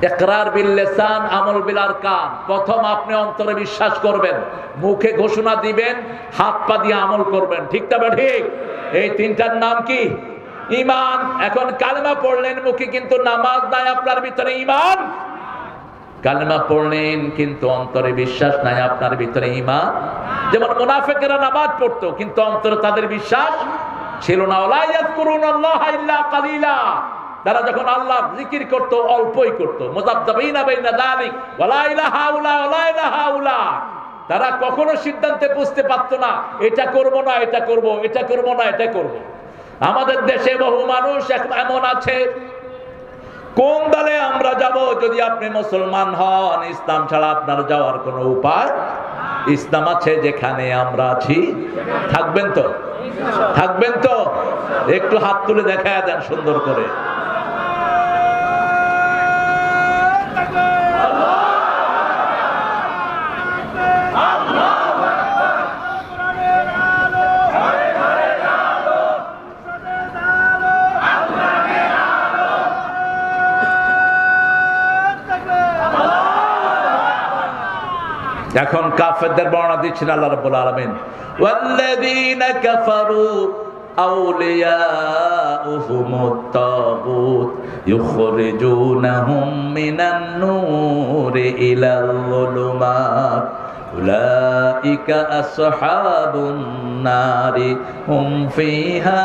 ইকরার বিল লিসান, আমল বিল আরকান। প্রথম আপনি অন্তরে বিশ্বাস করবেন, মুখে ঘোষণা দিবেন, হাত পা দিয়ে আমল করবেন, ঠিক না ঠিক? এই তিনটার নাম কি? ঈমান। এখন কালেমা পড়লেন মুখে কিন্তু নামাজ নাই আপনার ভিতরে, ঈমান? কালেমা পড়লেন কিন্তু অন্তরে বিশ্বাস নাই আপনার ভিতরে, ঈমান? যেমন মুনাফিকরা নামাজ পড়তো কিন্তু অন্তরে তাদের বিশ্বাস ছিল না। ওয়া লা ইয়াযকুরুনাল্লাহা ইল্লা কালিলা, তারা যখন আল্লাহ জিকির করত অল্পই করত। মুযাবযাবিনা বাইনা যালিক ওয়া লা ইলাহা ইল্লা ওয়া লা ইলাহা ইল্লা, তারা কখনো সিদ্ধান্তে বুঝতে পারতো না এটা করব না এটা করব, এটা করব না এটা করব। আমাদের দেশে বহু মানুষ এমন আছে, কোন দলে আমরা যাব? যদি আপনি মুসলমান হন, ইসলাম ছাড়া আপনার যাওয়ার কোনো উপায়? ইসলাম আছে যেখানে আমরা আছি, থাকবেন তো? থাকবেন তো? একটু হাত তুলে দেখায় দেন সুন্দর করে। এখন কাফেরদের বর্ণনা দিচ্ছেন আল্লাহ রাব্বুল আলামিন, ওয়াল্লাযীনা কাফারু আউলিয়াউহুমুত তাগুত ইউখরিজুনাহুম মিনান নূরি ইলাল যুলুমাত উলাইকা আসহাবুন নারি হুম ফিহা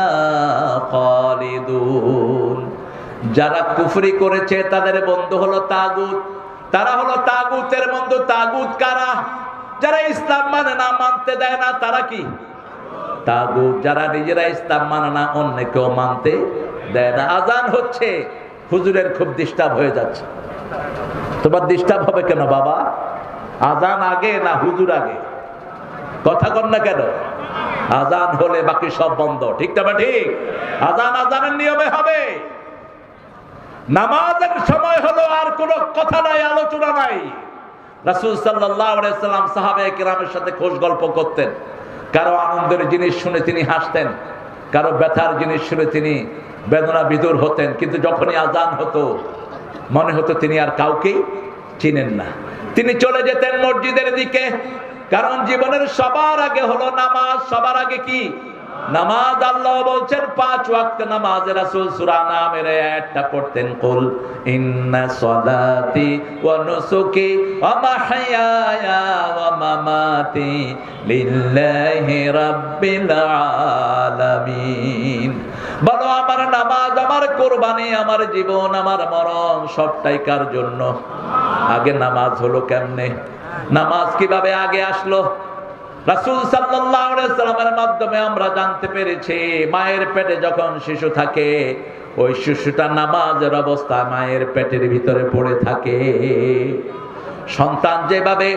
খালিদুন। যারা কুফরি করেছে তাদের বন্ধু হলো তাগুত, তারা হলো তাগুতের বন্ধু। তাগুত কারা? যারা ইসলাম মানে না, মানতে দেয় না, তারা কি? তাগুত। যারা নিজেরা ইসলাম মানে না, অন্যকেও মানতে দেয় না। আজান হচ্ছে, হুজুরের খুব ডিস্টার্ব হয়ে যাচ্ছে। তোমার ডিস্টার্ব হবে কেন বাবা? আজান আগে না হুজুর আগে? কথা কন না কেন? আজান হলে বাকি সব বন্ধ, ঠিক না ঠিক? আজান আজানের নিয়মে হবে। নামাজের সময় হলো, আর কোনো কথা নাই, আলোচনা নাই। রাসূল সাল্লাল্লাহু আলাইহি সাল্লাম সাহাবায়ে কেরামের সাথে খোশ গল্প করতেন। কারো আনন্দের জিনিস শুনে তিনি হাসতেন, কারো ব্যথার জিনিস শুনে তিনি বেদনা বিদুর হতেন। কিন্তু যখনই আজান হতো মনে হতো তিনি আর কাউকে চিনেন না। তিনি চলে যেতেন মসজিদের দিকে, কারণ জীবনের সবার আগে হলো নামাজ। সবার আগে কি? নামাজ। আল্লাহ বলছেন 5 ওয়াক্ত নামাজে রাসূল সূরা নামের আয়াতটা পড়তেন, কুল ইন্না সলাতি ওয়া নুসুকি ওয়া মাহইয়ায়া ওয়া মামাতি লিল্লাহি রাব্বিল আলামিন। বলো আমার নামাজ, আমার কুরবানি, আমার জীবন, আমার মরণ সবটাই কার জন্য? আগে নামাজ হলো কেমনে? নামাজ কিভাবে আগে আসলো? রাসূল সাল্লাল্লাহু আলাইহি সাল্লামের মাধ্যমে আমরা জানতে পেরেছি, মায়ের পেটে যখন শিশু থাকে ওই শিশুটা নামাজের অবস্থায় মায়ের পেটের ভিতরে পড়ে থাকে। সন্তান যেভাবে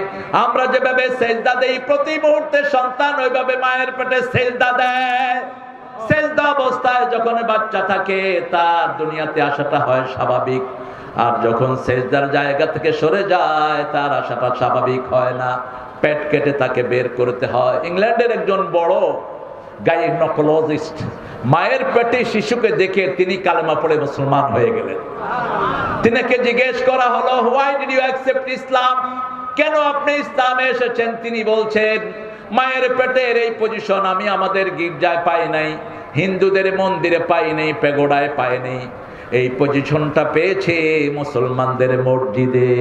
আমরা যেভাবে সেজদা দেই প্রতি মুহূর্তে, সন্তান ওইভাবে মায়ের পেটে সেজদা দেয়। সেজদা অবস্থায় যখন বাচ্চা থাকে তার দুনিয়াতে আসাটা হয় স্বাভাবিক, আর যখন সেজদার জায়গা থেকে সরে যায় তার আসাটা স্বাভাবিক হয় না, পেট কেটে তাকে বের করতে হয়। ইংল্যান্ডের একজন বড় গাইনোকোলজিস্ট মায়ের পেটে শিশুকে দেখে তিনি কালেমা পড়ে মুসলমান হয়ে গেলেন। তিনাকে জিজ্ঞেস করা হলো, why did you accept Islam? কেন আপনি ইসলামে এসেছেন? তিনি বলছেন, মায়ের পেটের এই পজিশন আমি আমাদের গির্জায় পাই নাই, হিন্দুদের মন্দিরে পাই নাই, পেগোডায় পাই নাই, এই পজিশনটা পেয়েছে মুসলমানদের মসজিদে।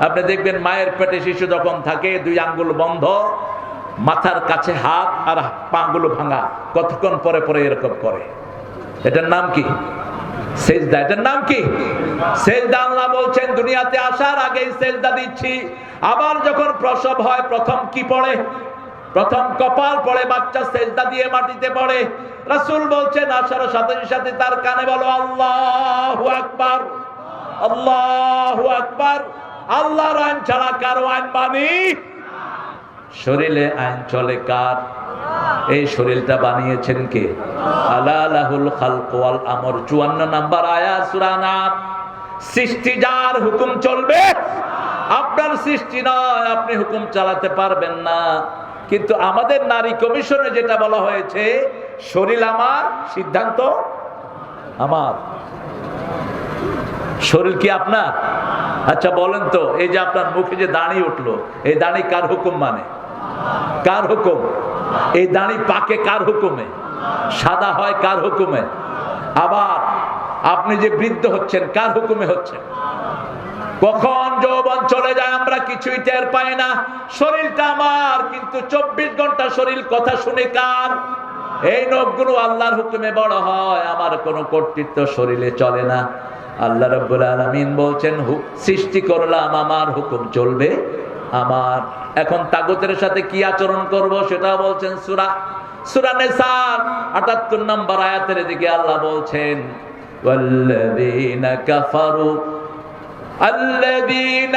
আপনি দেখবেন মায়ের পেটে শিশু যখন থাকে 2 আঙ্গুল বন্ধ, মাথার কাছে হাত, আর পাগুলো ভাঙা, কতক্ষণ পরে পরে এরকম করে। এটার নাম কি? সেজদা। এটার নাম কি? সেজদা। আল্লাহ বলছেন দুনিয়াতে আসার আগেই সেজদা দিচ্ছি। আবার যখন প্রসব হয় প্রথম কি পড়ে? প্রথম কপাল পড়ে, বাচ্চা সেজদা দিয়ে মাটিতে পড়ে। রাসূল বলছেন আসার সাথে সাথে তার কানে বলো আল্লাহু আকবার। আল্লাহু আকবার। আল্লাহর আইন ছাড়া কারো আইন মানি। শরীরে আইন চলে কার? এই শরীরটা বানিয়েছেন কে? আলা লাহুল খালকু ওয়াল আমর। 54 নম্বর আয়াত সূরা নাম। সৃষ্টি যার, হুকুম চলবে। আপনার সৃষ্টি নয়, আপনি হুকুম চালাতে পারবেন না। কিন্তু আমাদের নারী কমিশনে যেটা বলা হয়েছে, শরীর আমার, সিদ্ধান্ত আমার। শরীর কি আপনার? আচ্ছা বলেন তো, এই যে আপনার মুখে যে দাড়ি উঠলো, এই দাড়ি কার হুকুম মানে? কার হুকুম? এই দাড়ি পাকে কার হুকুমে? সাদা হয় কার হুকুমে? আবার আপনি যে বৃদ্ধ হচ্ছেন কার হুকুমে হচ্ছেন? কখন যৌবন চলে যায় আমরা কিছুই টের পাই না। শরীরটা আমার, কিন্তু 24 ঘন্টা শরীর কথা শুনে কার? এই নখগুলো আল্লাহর হুকুমে বড় হয়, আমার কোনো কর্তৃত্ব শরীরে চলে না। আল্লাহ রাব্বুল আলামিন বলছেন সৃষ্টি করলাম, আমার হুকুম চলবে আমার। এখন তাগুতের সাথে কি আচরণ করব সেটা বলছেন সূরা নিসা 78 নম্বর আয়াতের দিকে আল্লাহ বলছেন, ওয়াল্লাযীনা কাফারু الذين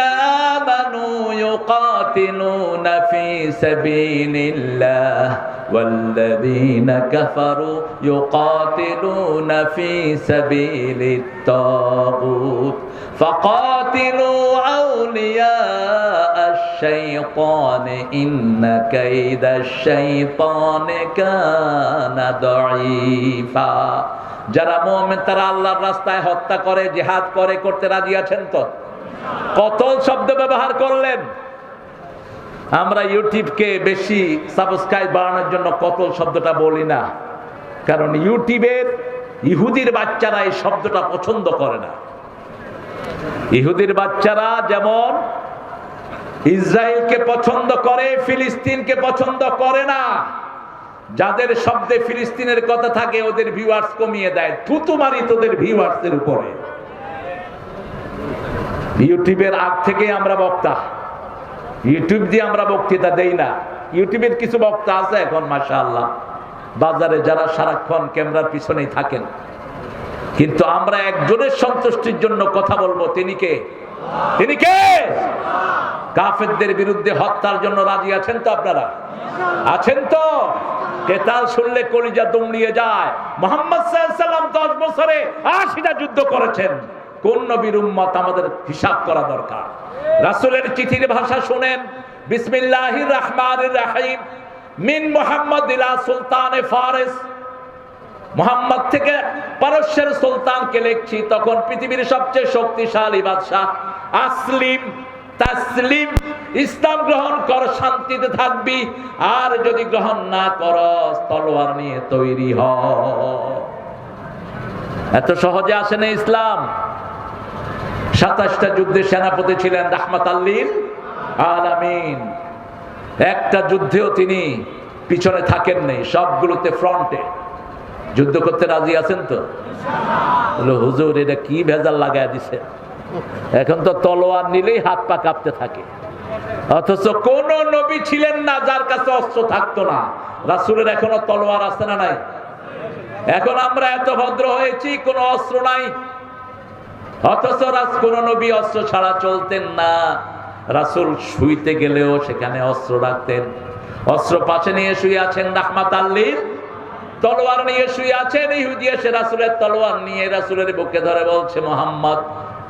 آمنوا يقاتلون في سبيل الله والذين كفروا يقاتلون في سبيل الطاغوت فقاتلوا أولياء الشيطان إن كيد الشيطان كان ضعيفا। যারা মুমিন তারা আল্লাহর রাস্তায় হত্যা করে, জিহাদ করে, করতে রাজি আছেন তো? কতল শব্দ ব্যবহার করলেন। আমরা ইউটিউবকে বেশি সাবস্ক্রাইব বাড়ানোর জন্য কতল শব্দটা বলি না, কারণ ইউটিউবের ইহুদির বাচ্চারা এই শব্দটা পছন্দ করে না। ইহুদির বাচ্চারা যেমন ইসরায়েলকে পছন্দ করে, ফিলিস্তিনকে পছন্দ করে না। যাদের শব্দে ফিলিস্তিনের কথা থাকে ওদের ভিউয়ার্স কমিয়ে দেয়। থুতু মারি তোদের ভিউয়ার্সের উপরে। ইউটিউবের আগ থেকে আমরা বক্তা, ইউটিউব দিয়ে আমরা বক্তৃতা দেই না। ইউটিউবের কিছু বক্তা আছে এখন মাশাআল্লাহ বাজারে, যারা সারাক্ষণ ক্যামেরার পিছনেই থাকেন। কিন্তু আমরা একজনের সন্তুষ্টির জন্য কথা বলবো, তিনি কে? তিনি কে? কাফেরদের বিরুদ্ধে হত্যার জন্য রাজি আছেন তো? আপনারা আছেন তো? কেতাল শুনলে কলিজা দুমড়িয়ে যায়। মুহাম্মদ সাল্লাল্লাহু আলাইহি ওয়াসাল্লাম 10 বছরে 80টা যুদ্ধ করেছেন। কোন নবীর উম্মত আমাদের হিসাব করা দরকার। রাসূলের চিঠির ভাষা শুনেন, বিসমিল্লাহির রহমানির রহিম, মিন মুহাম্মদ ইলা সুলতানে ফারিস। মুহাম্মদ থেকে পারস্যের সুলতানকে লিখছি। তখন পৃথিবীর সবচেয়ে শক্তিশালী বাদশা। আসলিম তাসলিম, ইসলাম গ্রহণ কর, শান্তিতে থাকবি। আর যদি গ্রহণ না করস তলোয়ার নিয়ে তৈরি হ। এত সহজে আসে না ইসলাম। 27টা যুদ্ধে সেনাপতি ছিলেন রাহমাতাল লিল আলামিন। একটা যুদ্ধেও তিনি পিছনে থাকেন নাই, সবগুলোতে ফ্রন্টে। যুদ্ধ করতে রাজি আছেন তো? হুজুর এটা কি ভেজাল লাগায় দিছে, এখন তো তলোয়ার নিলেই হাত পা কাঁপতে থাকে। অথচ কোন নবী ছিলেন না যার কাছে অস্ত্র থাকতো না। রাসূলের এখনো তলোয়ার আছে না নাই? এখন আমরা এত ভদ্র হয়েছি, কোনো অস্ত্র নাই। অথচ কোন নবী অস্ত্র ছাড়া চলতেন না। রাসূল শুইতে গেলেও সেখানে অস্ত্র রাখতেন। অস্ত্র পাশে নিয়ে শুয়ে আছেন রাহমাতাল লিল, তলোয়ার নিয়ে শুয়ে আছেন। ইহুদি এসে রাসূলের তলোয়ার নিয়ে রাসূলের বুকে ধরে বলছে, মুহাম্মদ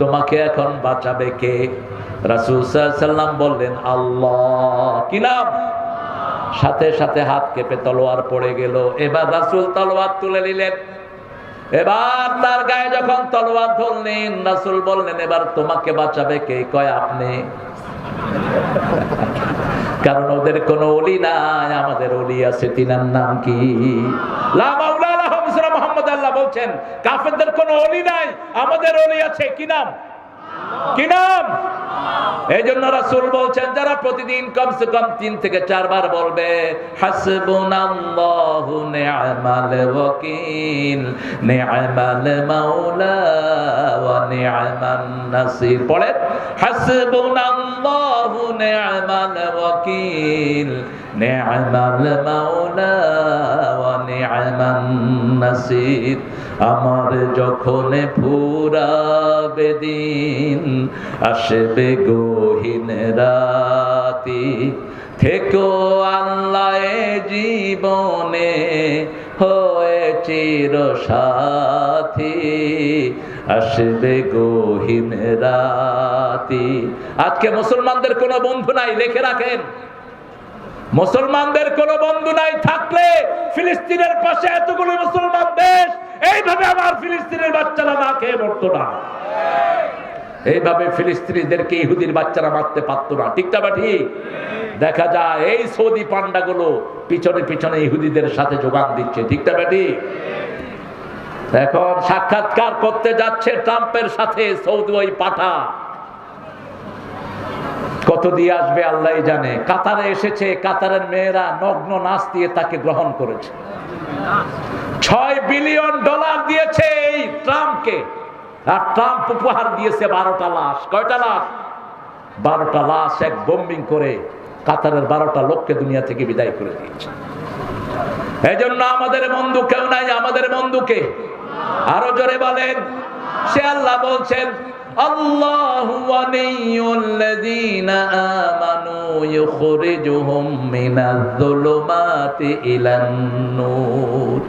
তোমাকে এখন বাঁচাবে কে? রাসূল সাল্লাল্লাহু আলাইহি ওয়াসাল্লাম বললেন, আল্লাহ। কি নাম? সাথে সাথে হাত কেঁপে তলোয়ার পড়ে গেল। এবার রাসূল তলোয়ার তুলে নিলেন। এবার তার গায়ে যখন তলোয়ার ধরলেন, রাসূল বললেন, এবার তোমাকে বাঁচাবে কে? কয় আপনি। কারণ ওদের কোনো ওলি নাই, আমাদের ওলি আছে। তিনার নাম কি? লা মাওলা লাহুম সিরা মুহাম্মদ। আল্লাহ বলছেন কাফেরদের কোনো ওলি নাই, আমাদের ওলি আছে। কি নাম? কি নাম? এই জন্য রাসূল বলছেন যারা প্রতিদিন কমসে কম 3 থেকে 4 বার বলবে হাসবুনাল্লাহু নি'মাল ওয়াকিল নি'মাল মাওলা ওয়া নি'মান নাসির। পড়েন হাসবুনাল্লাহু নি'মাল ওয়াকিল নি'মাল মাওলা ওয়া নি'মান নাসির। আমার যখন ফুরাবে দিন, আসবে গহীন রাতি, থেকো আল্লাহ জীবনে হয়ে চির সাথী, আসবে গহীন রাতি। আজকে মুসলমানদের কোনো বন্ধু নাই, লিখে রাখেন, মুসলমানদের কোনো বন্ধু নাই। থাকলে ফিলিস্তিনের পাশে এতগুলো মুসলমান দেশ, এইভাবে আমার ফিলিস্তিনের বাচ্চারা না খেয়ে মরতো না, এইভাবে ফিলিস্তিনিদেরকে ইহুদির বাচ্চারা মারতে পারতো না। ঠিক না ঠিক? দেখা যায় এই সৌদি পান্ডাগুলো পিছনে পিছনে ইহুদিদের সাথে যোগান দিচ্ছে। ঠিক না ঠিক? এখন সাক্ষাৎকার করতে যাচ্ছে ট্রাম্পের সাথে সৌদি ওই পাঠা, কত দিয়ে আসবে আল্লাহ জানে। কাতারে এসেছে, কাতারের মেয়েরা নগ্ন নাচ দিয়ে তাকে গ্রহণ করেছে। $6 বিলিয়ন দিয়েছে এই ট্রাম্পকে, আর ট্রাম্প উপহার দিয়েছে 12টা লাশ। কয়টা লাশ? 12টা লাশ এক বোম্বিং করে কাতারের 12টা লোককে দুনিয়া থেকে বিদায় করে দিয়েছে। এই জন্য আমাদের বন্ধু কেউ নাই, আমাদের বন্ধুকে আরো জোরে বলেন। সে আল্লাহ বলছেন, আল্লাহু ওয়ালিয়ুল্লাযীনা আমানু ইউখরিজুহুম মিনায-যুলুমাতি ইলান-নূর।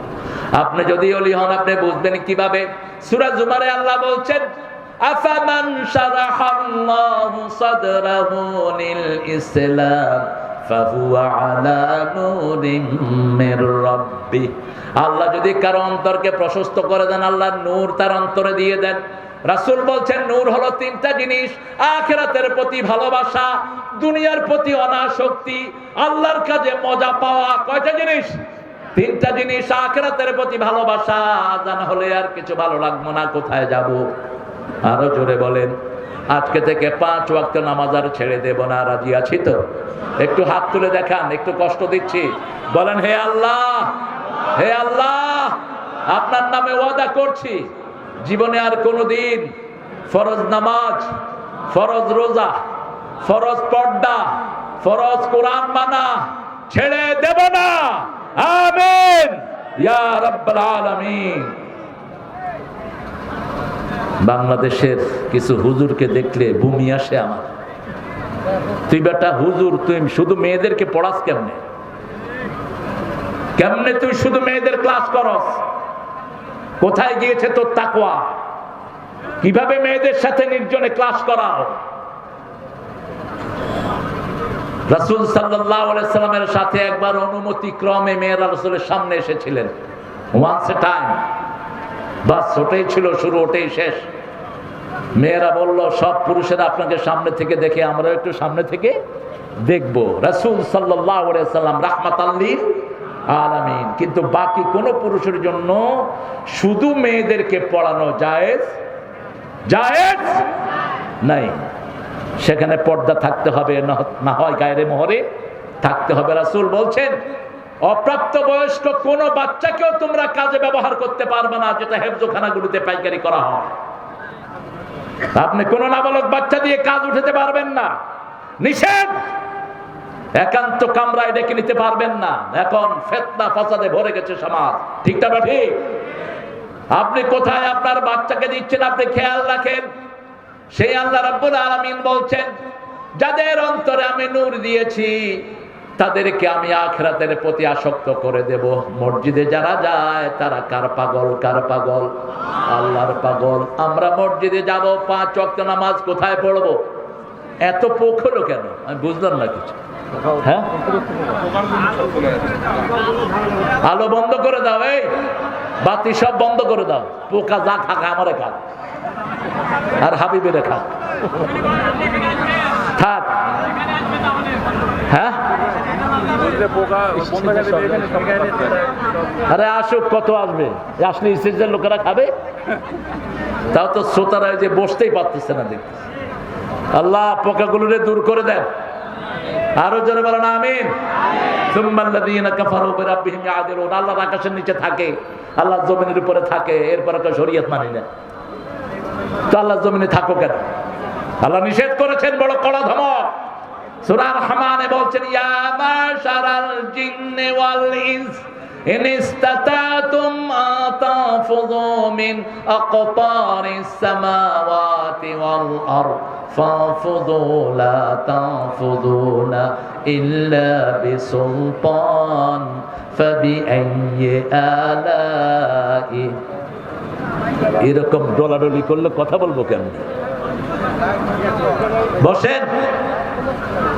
আপনি যদি ওলি হন, আপনি বুঝবেন কিভাবে? সূরা জুমারে আল্লাহ বলছেন, আফামান শারাহাল্লাহু সাদরাহু লিল ইসলাম ফাহুয়া আলা নূরিম মির রাব্বিহ। আল্লাহ যদি কারো অন্তরকে প্রশস্ত করে দেন, আল্লাহর নূর তার অন্তরে দিয়ে দেন। রাসূল বলছেন নূর হলো 3টা জিনিস: আখিরাতের প্রতি ভালোবাসা, দুনিয়ার প্রতি অনাসক্তি, আল্লাহর কাজে মজা পাওয়া। কয়টা জিনিস? 3টা জিনিস। আখিরাতের প্রতি ভালোবাসা, আজান হলে আর কিছু ভালো লাগবে না, কোথায় যাব? আরো জোরে বলেন। আজকে থেকে 5 ওয়াক্ত নামাজ আর ছেড়ে দেব না, রাজি আছি তো? একটু হাত তুলে দেখান, একটু কষ্ট দিচ্ছি। বলেন, হে আল্লাহ, হে আল্লাহ, আপনার নামে ওয়াদা করছি, জীবনে আর কোনোদিন ফরজ নামাজ, ফরজ রোজা, ফরজ পর্দা, ফরজ কোরআন মানা ছেড়ে দেব না। আমিন ইয়া রাব্বাল আলামিন। বাংলাদেশের কিছু হুজুরকে দেখলে বমি আসে আমার। তুই বেটা হুজুর, তুই শুধু মেয়েদেরকে পড়াস কেমনে? কেমনে তুই শুধু মেয়েদের ক্লাস করস? কোথায় গিয়েছে তোর তাকওয়া? কিভাবে মেয়েদের সাথে নির্জনে ক্লাস করাও? রাসূল সাল্লাল্লাহু আলাইহি সাল্লামের সাথে একবার অনুমতি ক্রমে মেয়েরা রাসূলের সামনে এসেছিলেন। ওয়ান্স এ টাইম, বাস ওটাই ছিল শুরু, ওটাই শেষ। মেয়েরা বলল, সব পুরুষেরা আপনাকে সামনে থেকে দেখে, আমরা একটু সামনে থেকে দেখবো। রাসূল সাল্লাল্লাহু আলাইহি সাল্লাম রাহমাতাল লিল আলামিন, কিন্তু বাকি কোন পুরুষের জন্য শুধু মেয়েদেরকে পড়ানো জায়েজ জায়েজ নাই। সেখানে পর্দা থাকতে হবে, না হয় গায়রে মোহরে থাকতে হবে। রাসূল বলছেন, অপ্রাপ্ত বয়স্ক কোন বাচ্চাকেও তোমরা কাজে ব্যবহার করতে পারবে না, যেটা হেফজখানাগুলোতে পাইকারি করা হয়। আপনি কোন নাবালক বাচ্চা দিয়ে কাজ উঠাতে পারবেন না, নিষেধ। একান্ত কামরায় ডেকে নিতে পারবেন না। এখন ফিতনা ফাসাদে ভরে গেছে সমাজ। ঠিক না ঠিক? আপনি কোথায় আপনার বাচ্চাকে দিচ্ছেন, আপনি খেয়াল রাখেন। সেই আল্লাহ রাব্বুল আলামিন বলছেন, যাদের অন্তরে আমি নূর দিয়েছি তাদেরকে আমি আখিরাতের প্রতি আসক্ত করে দেব। মসজিদে যারা যায় তারা কার পাগল? কার পাগল? আল্লাহর পাগল। আমরা মসজিদে যাব, 5 ওয়াক্ত নামাজ কোথায় পড়বো? এত পোক হলো কেন? আমি বুঝলাম না কিছু। হ্যাঁ, আলো বন্ধ করে দাও, এই বাতি সব বন্ধ করে দাও। পোকা যা খাক আমারে খাক, আর হাবিবের খাক, থাক। হ্যাঁ, আরে আসুক, কত আসবে? আসলে ইসের লোকেরা খাবে, তাও তো শ্রোতারা যে বসতেই পারতেছে না। দেখতেছে আল্লাহ পোকাগুলোরে দূর করে দেন। আরো জোরে বলেন আমিন। সুম্মাল্লাযীনা কাফারু বিরাব্বিহিম ইয়াদিলুন। আল্লাহর আকাশের নিচে থাকে, আল্লাহ জমিনের উপরে থাকে, এরপরে তো শরীয়ত মানি না। তো আল্লাহ জমিনে থাকো কেন? আল্লাহ নিষেধ করেছেন, বড় কড়া ধমক। সূরা রহমানে বলছেন, ইয়া মাশারাল জিন্নি ওয়াল ইনস ইন ইসতাতাতুম আতাফুযু মিন আকতারিস সামাওয়াতি ওয়াল আরদ ফাফুযু লা তাফুযুনা ইল্লা বিসুলতান ফাবিআইয়ি আলাই। এরকম ডলাডলি করলে কথা বলবো কেমন? বসেন।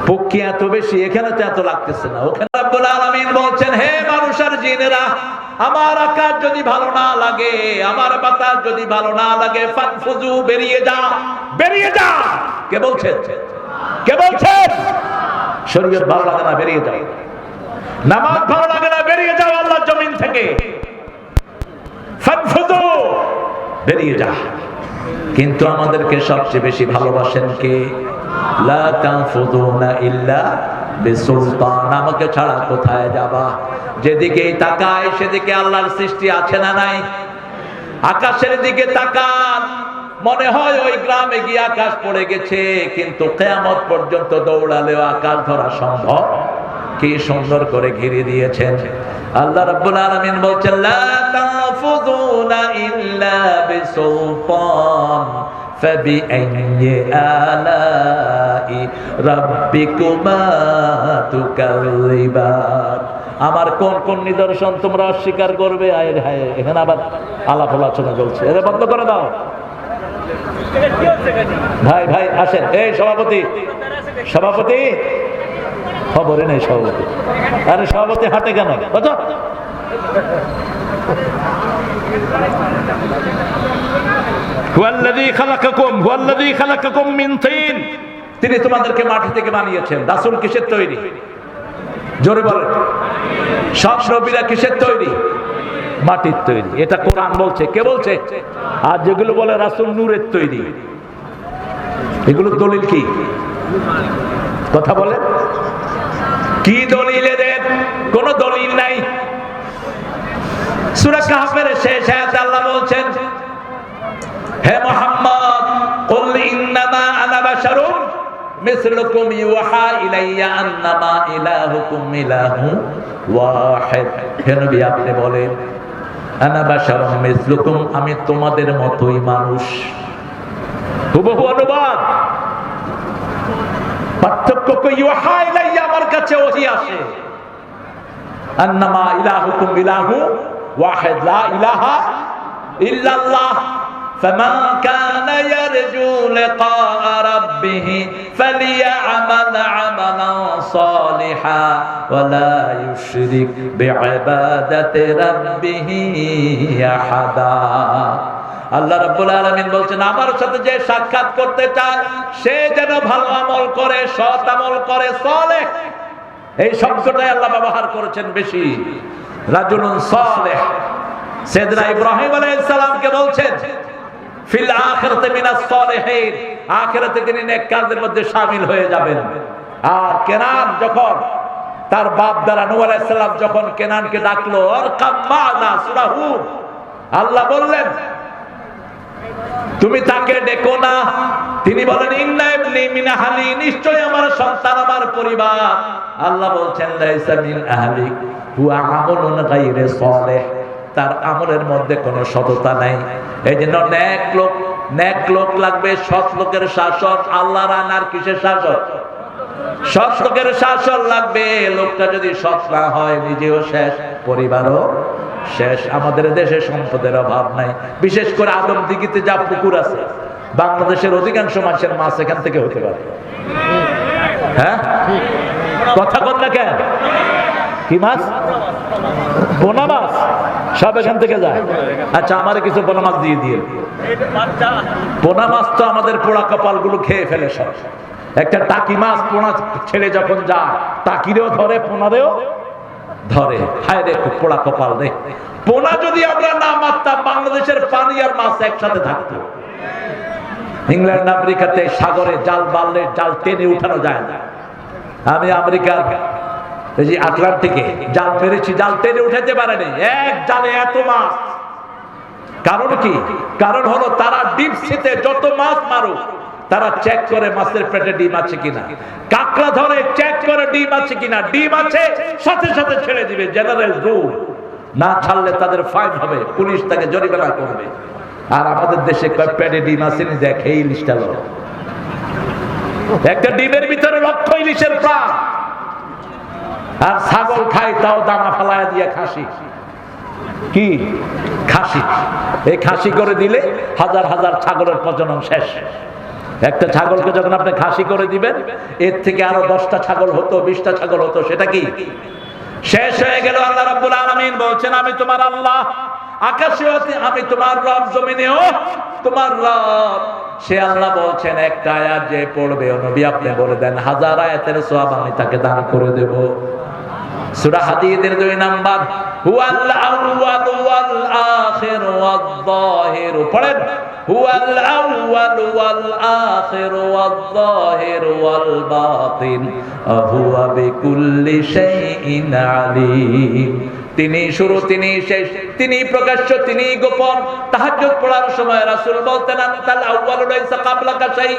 পক্ষী এত বেশি, এখানে তো এত লাগতেছে না। ওখানে রব্বুল আলামিন বলছেন, হে মানুষ আর জিনেরা, আমার আকাশ যদি ভালো না লাগে, আমার বাতাস যদি ভালো না লাগে, ফানফুজু, বেরিয়ে যা, বেরিয়ে যা। কে বলছেন? কে বলছেন? শরীয়ত ভালো লাগে না, বেরিয়ে যাও। নামাজ ভালো লাগে না, বেরিয়ে যাও আল্লাহর জমিন থেকে। ফানফুজু, বেরিয়ে যা। কিন্তু আমাদেরকে সবচেয়ে বেশি ভালোবাসেন কে? লা তানফুযুনা ইল্লা বিসুলতান। আমাকে ছাড়া কোথায় যাবা? যেদিকেই তাকায় সেদিকে আল্লাহর সৃষ্টি আছে না নাই? আকাশের দিকে তাকান, মনে হয় ওই গ্রামে গিয়ে আকাশ পড়ে গেছে, কিন্তু কিয়ামত পর্যন্ত দৌড়ালেও আকাশ ধরা সম্ভব। কি সুন্দর করে ঘিরে দিয়েছেন। আল্লাহ রাব্বুল আলামিন বলছেন, লা তানফুযুনা ইল্লা বিসুলতান ফাবিআইয়ি আলাই রাব্বিকুমা তুকাযযিবান। আমার কোন কোন নিদর্শন তোমরা অস্বীকার করবে? আয় হায়, এখানে আবার আলাপ আলোচনা চলছে, এটা বন্ধ করে দাও। ভাই ভাই আসেন। এই সভাপতি, সভাপতি খবরে নেই সভাপতি। আরে সভাপতি হাঁটে কেন? তিনি তোমাদেরকে মাটি থেকে বানিয়েছেন। রাসূল কিসের তৈরি? জোরে বলেন। সব নবীরা কিসের তৈরি? মাটির তৈরি। এটা কোরআন বলছে। কে বলছে? আর যেগুলো বলে রাসূল নূরের তৈরি, এগুলো দলিল কি? কথা বলে কি দলিল এদের? কোন দলিল নাই। সূরা কাহফের শেষ আয়াতে আল্লাহ বলছেন, হে মুহাম্মদ, কুল ইন্নামা আনা বাশারুন মিসলুকুম ইউহা ইলাইয়া আন্নামা ইলাহুকুম ইলাহু ওয়াহিদ। হে নবী, আপনি বলেন, আনা বাশারুন মিসলুকুম, আমি তোমাদের মতোই মানুষ। হুবহু অনুবাদ। পার্থক্য কি? ইউহা ইলাইয়া, আমার কাছে ওহী আসে। আন্নামা ইলাহুকুম ইলাহু ওয়াহিদ, লা ইলাহা ইল্লাল্লাহ। فمن كان يرجو لقاء ربه فليعمل عملا صالحا ولا يشرك بعبادة ربه أحدا। আল্লাহ রাব্বুল আলামিন বলছেন, আমার সাথে যে সাক্ষাৎ করতে চায় সে যেন ভালো আমল করে, সৎ আমল করে, সালেহ। এই শব্দটাই আল্লাহ ব্যবহার করেছেন বেশি, রাজুলুন সালেহ। সাইয়েদনা ইব্রাহিম আলাইহিস সালামকে বলছেন, ফিল আখিরাতি মিনাস সালিহিন, আখিরাতে তিনি নেককারদের মধ্যে শামিল হয়ে যাবেন। আর কেনান যখন তার বাপ দ্বারা নূহ আলাইহিস সালাম যখন কেনানকে ডাকলো, আর কাম্মানা সূরা হুদ, আল্লাহ বললেন তুমি তাকে ডেকো না। তিনি বলেন, ইন্না ইবনি মিন আহলি, নিশ্চয় আমার সন্তান, আমার পরিবার। আল্লাহ বলছেন, লাইসা মিন আহলিক হুয়া আমালুন গায়রে সালিহ, তার আমলের মধ্যে কোনো সততা নাই। এই জন্য নেক লোক লাগবে, সৎ লোকের শাসন। আল্লাহর আনার কিসের শাসন? সৎ লোকের শাসন লাগবে। লোকটা যদি সৎ না হয়, নিজেও শেষ, পরিবারও শেষ। আমাদের দেশে সম্পদের অভাব নাই, বিশেষ করে আদমদিঘিতে যা পুকুর আছে, বাংলাদেশের অধিকাংশ মানুষের মাছ এখান থেকে হতে পারে। হ্যাঁ, কথা বল না কেন? কি মাছ? পোনা মাছ সব এখান থেকে যায়। আচ্ছা, আমারে কিছু পোনা মাছ দিয়ে দিয়ে। পোনা মাছ তো আমাদের পোড়া কপালগুলো খেয়ে ফেলে সব। একটা টাকি মাছ পোনা ছেড়ে যখন যায়, টাকিরেও ধরে, পোনারেও ধরে। হায় রে, পোড়া কপাল রে। পোনা যদি আমরা না মারতাম, বাংলাদেশের পানি আর মাছ একসাথে থাকতো। ইংল্যান্ড আমেরিকাতে সাগরে জাল বাললে জাল টেনে উঠানো যায় না। আমি আমেরিকার এই যে আটলান্টিকে জাল মেরেছি, জাল টেনে উঠাতে পারেনি। এক জালে এত মাছ। কারণ কি? কারণ হলো তারা ডিপ সিতে যত মাছ মারুক, তারা চেক করে মাছের পেটে ডিম আছে কিনা। কাঁকড়া ধরে চেক করে ডিম আছে কিনা, ডিম আছে সাথে সাথে ছেড়ে দিবে। General rule. না ছাড়লে তাদের ফাইন হবে, পুলিশ তাকে জরিমানা করবে। আর আমাদের দেশে কয় পেটে ডিম আসেনি, দেখে ইলিশটা লো, একটা ডিমের ভিতরে লক্ষ ইলিশের প্রাণ। আর ছাগল খাই তাও দানা ফালায় দিয়ে খাসি, কি খাসি, এই খাসি করে দিলে হাজার হাজার ছাগলের প্রজনন শেষ। একটা ছাগলকে যখন আপনি খাসি করে দিবেন, এর থেকে আরো 10টা ছাগল হতো, 20টা ছাগল হতো, সেটা কি শেষ হয়ে গেল। আল্লাহ রাব্বুল আলামিন বলছেন, আমি তোমার আল্লাহ, আকাশেও আমি তোমার রব, জমিনেও তোমার রব। সে আল্লাহ বলছেন, একটা আয়াত যে পড়বে ও নবী আপনি বলে দেন, 1000 আয়াতের সওয়াব আমি তাকে দান করে দেব। সূরা হাদীদের 2 নাম্বার, হুয়াল আউয়াল ওয়াল আখির ওয়াল যাহির, পড়েন, হুয়াল আউয়াল ওয়াল আখির ওয়াল যাহির ওয়াল বাতিন হুয়া বিকুল্লি শাইইন আলীম। তিনি শুরু, তিনি শেষ, তিনি প্রকাশ্য, তিনি গোপন। তাহাজ্জুদ পড়ার সময় রাসূল বলতেন, আনতাল আউয়ালু লাইসা ক্বাবলাকা শাই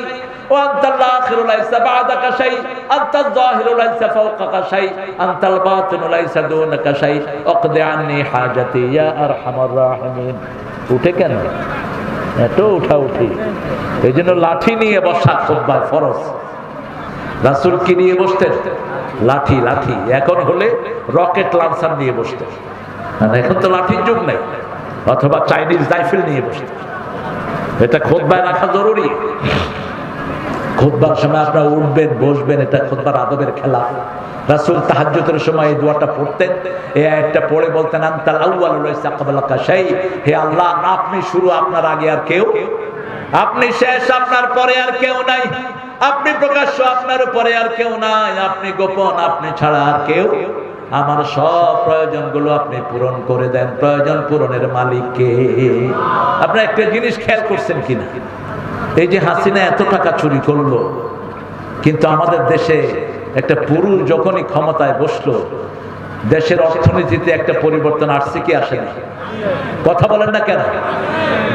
ওয়া আনতাল আখিরু লাইসা বা'দাকা শাই, আনতাল যাহিরু লাইসা ফাওকাকা শাই, আনতাল বাতিনু লাইসা দুনাকা শাই, আকদি আন্নি হাজাতি ইয়া আরহামার রাহিমিন। উঠে কেন এত উঠি? এই জন্য লাঠি নিয়ে বসা খুতবায় ফরজ। রাসূল কি নিয়ে বসতেন? লাঠি। লাঠি এখন হলে রকেট লঞ্চার নিয়ে বসতেন, এখন তো লাঠির যুগ নেই, অথবা চাইনিজ রাইফেল নিয়ে বসতেন। এটা খুতবায় রাখা জরুরি। খুতবার সময় আপনারা উঠবেন, বসবেন, এটা খুতবার আদবের খেলা। রাসূল তাহাজ্জুদের সময় এই দোয়াটা পড়তেন, এই আয়াতটা পড়ে বলতেন, আনতাল আউয়ালু লাইসা ক্বাবলাকা শাই, হে আল্লাহ আপনি শুরু, আপনার আগে আর কেউ, আপনি শেষ, আপনার পরে আর কেউ নাই, আপনি প্রকাশ্য, আপনার উপরে আর কেউ নাই, আপনি গোপন, আপনি ছাড়া আর কেউ। আমার সব প্রয়োজনগুলো আপনি পূরণ করে দেন। প্রয়োজন পূরণের মালিক কে? আপনারা একটা জিনিস খেয়াল করছেন কিনা, এই যে হাসিনা এত টাকা চুরি করলো, কিন্তু আমাদের দেশে একটা পুরুষ যখনই ক্ষমতায় বসলো, দেশের অর্থনীতিতে একটা পরিবর্তন আসছে কি আসে না? কথা বলেন না কেন?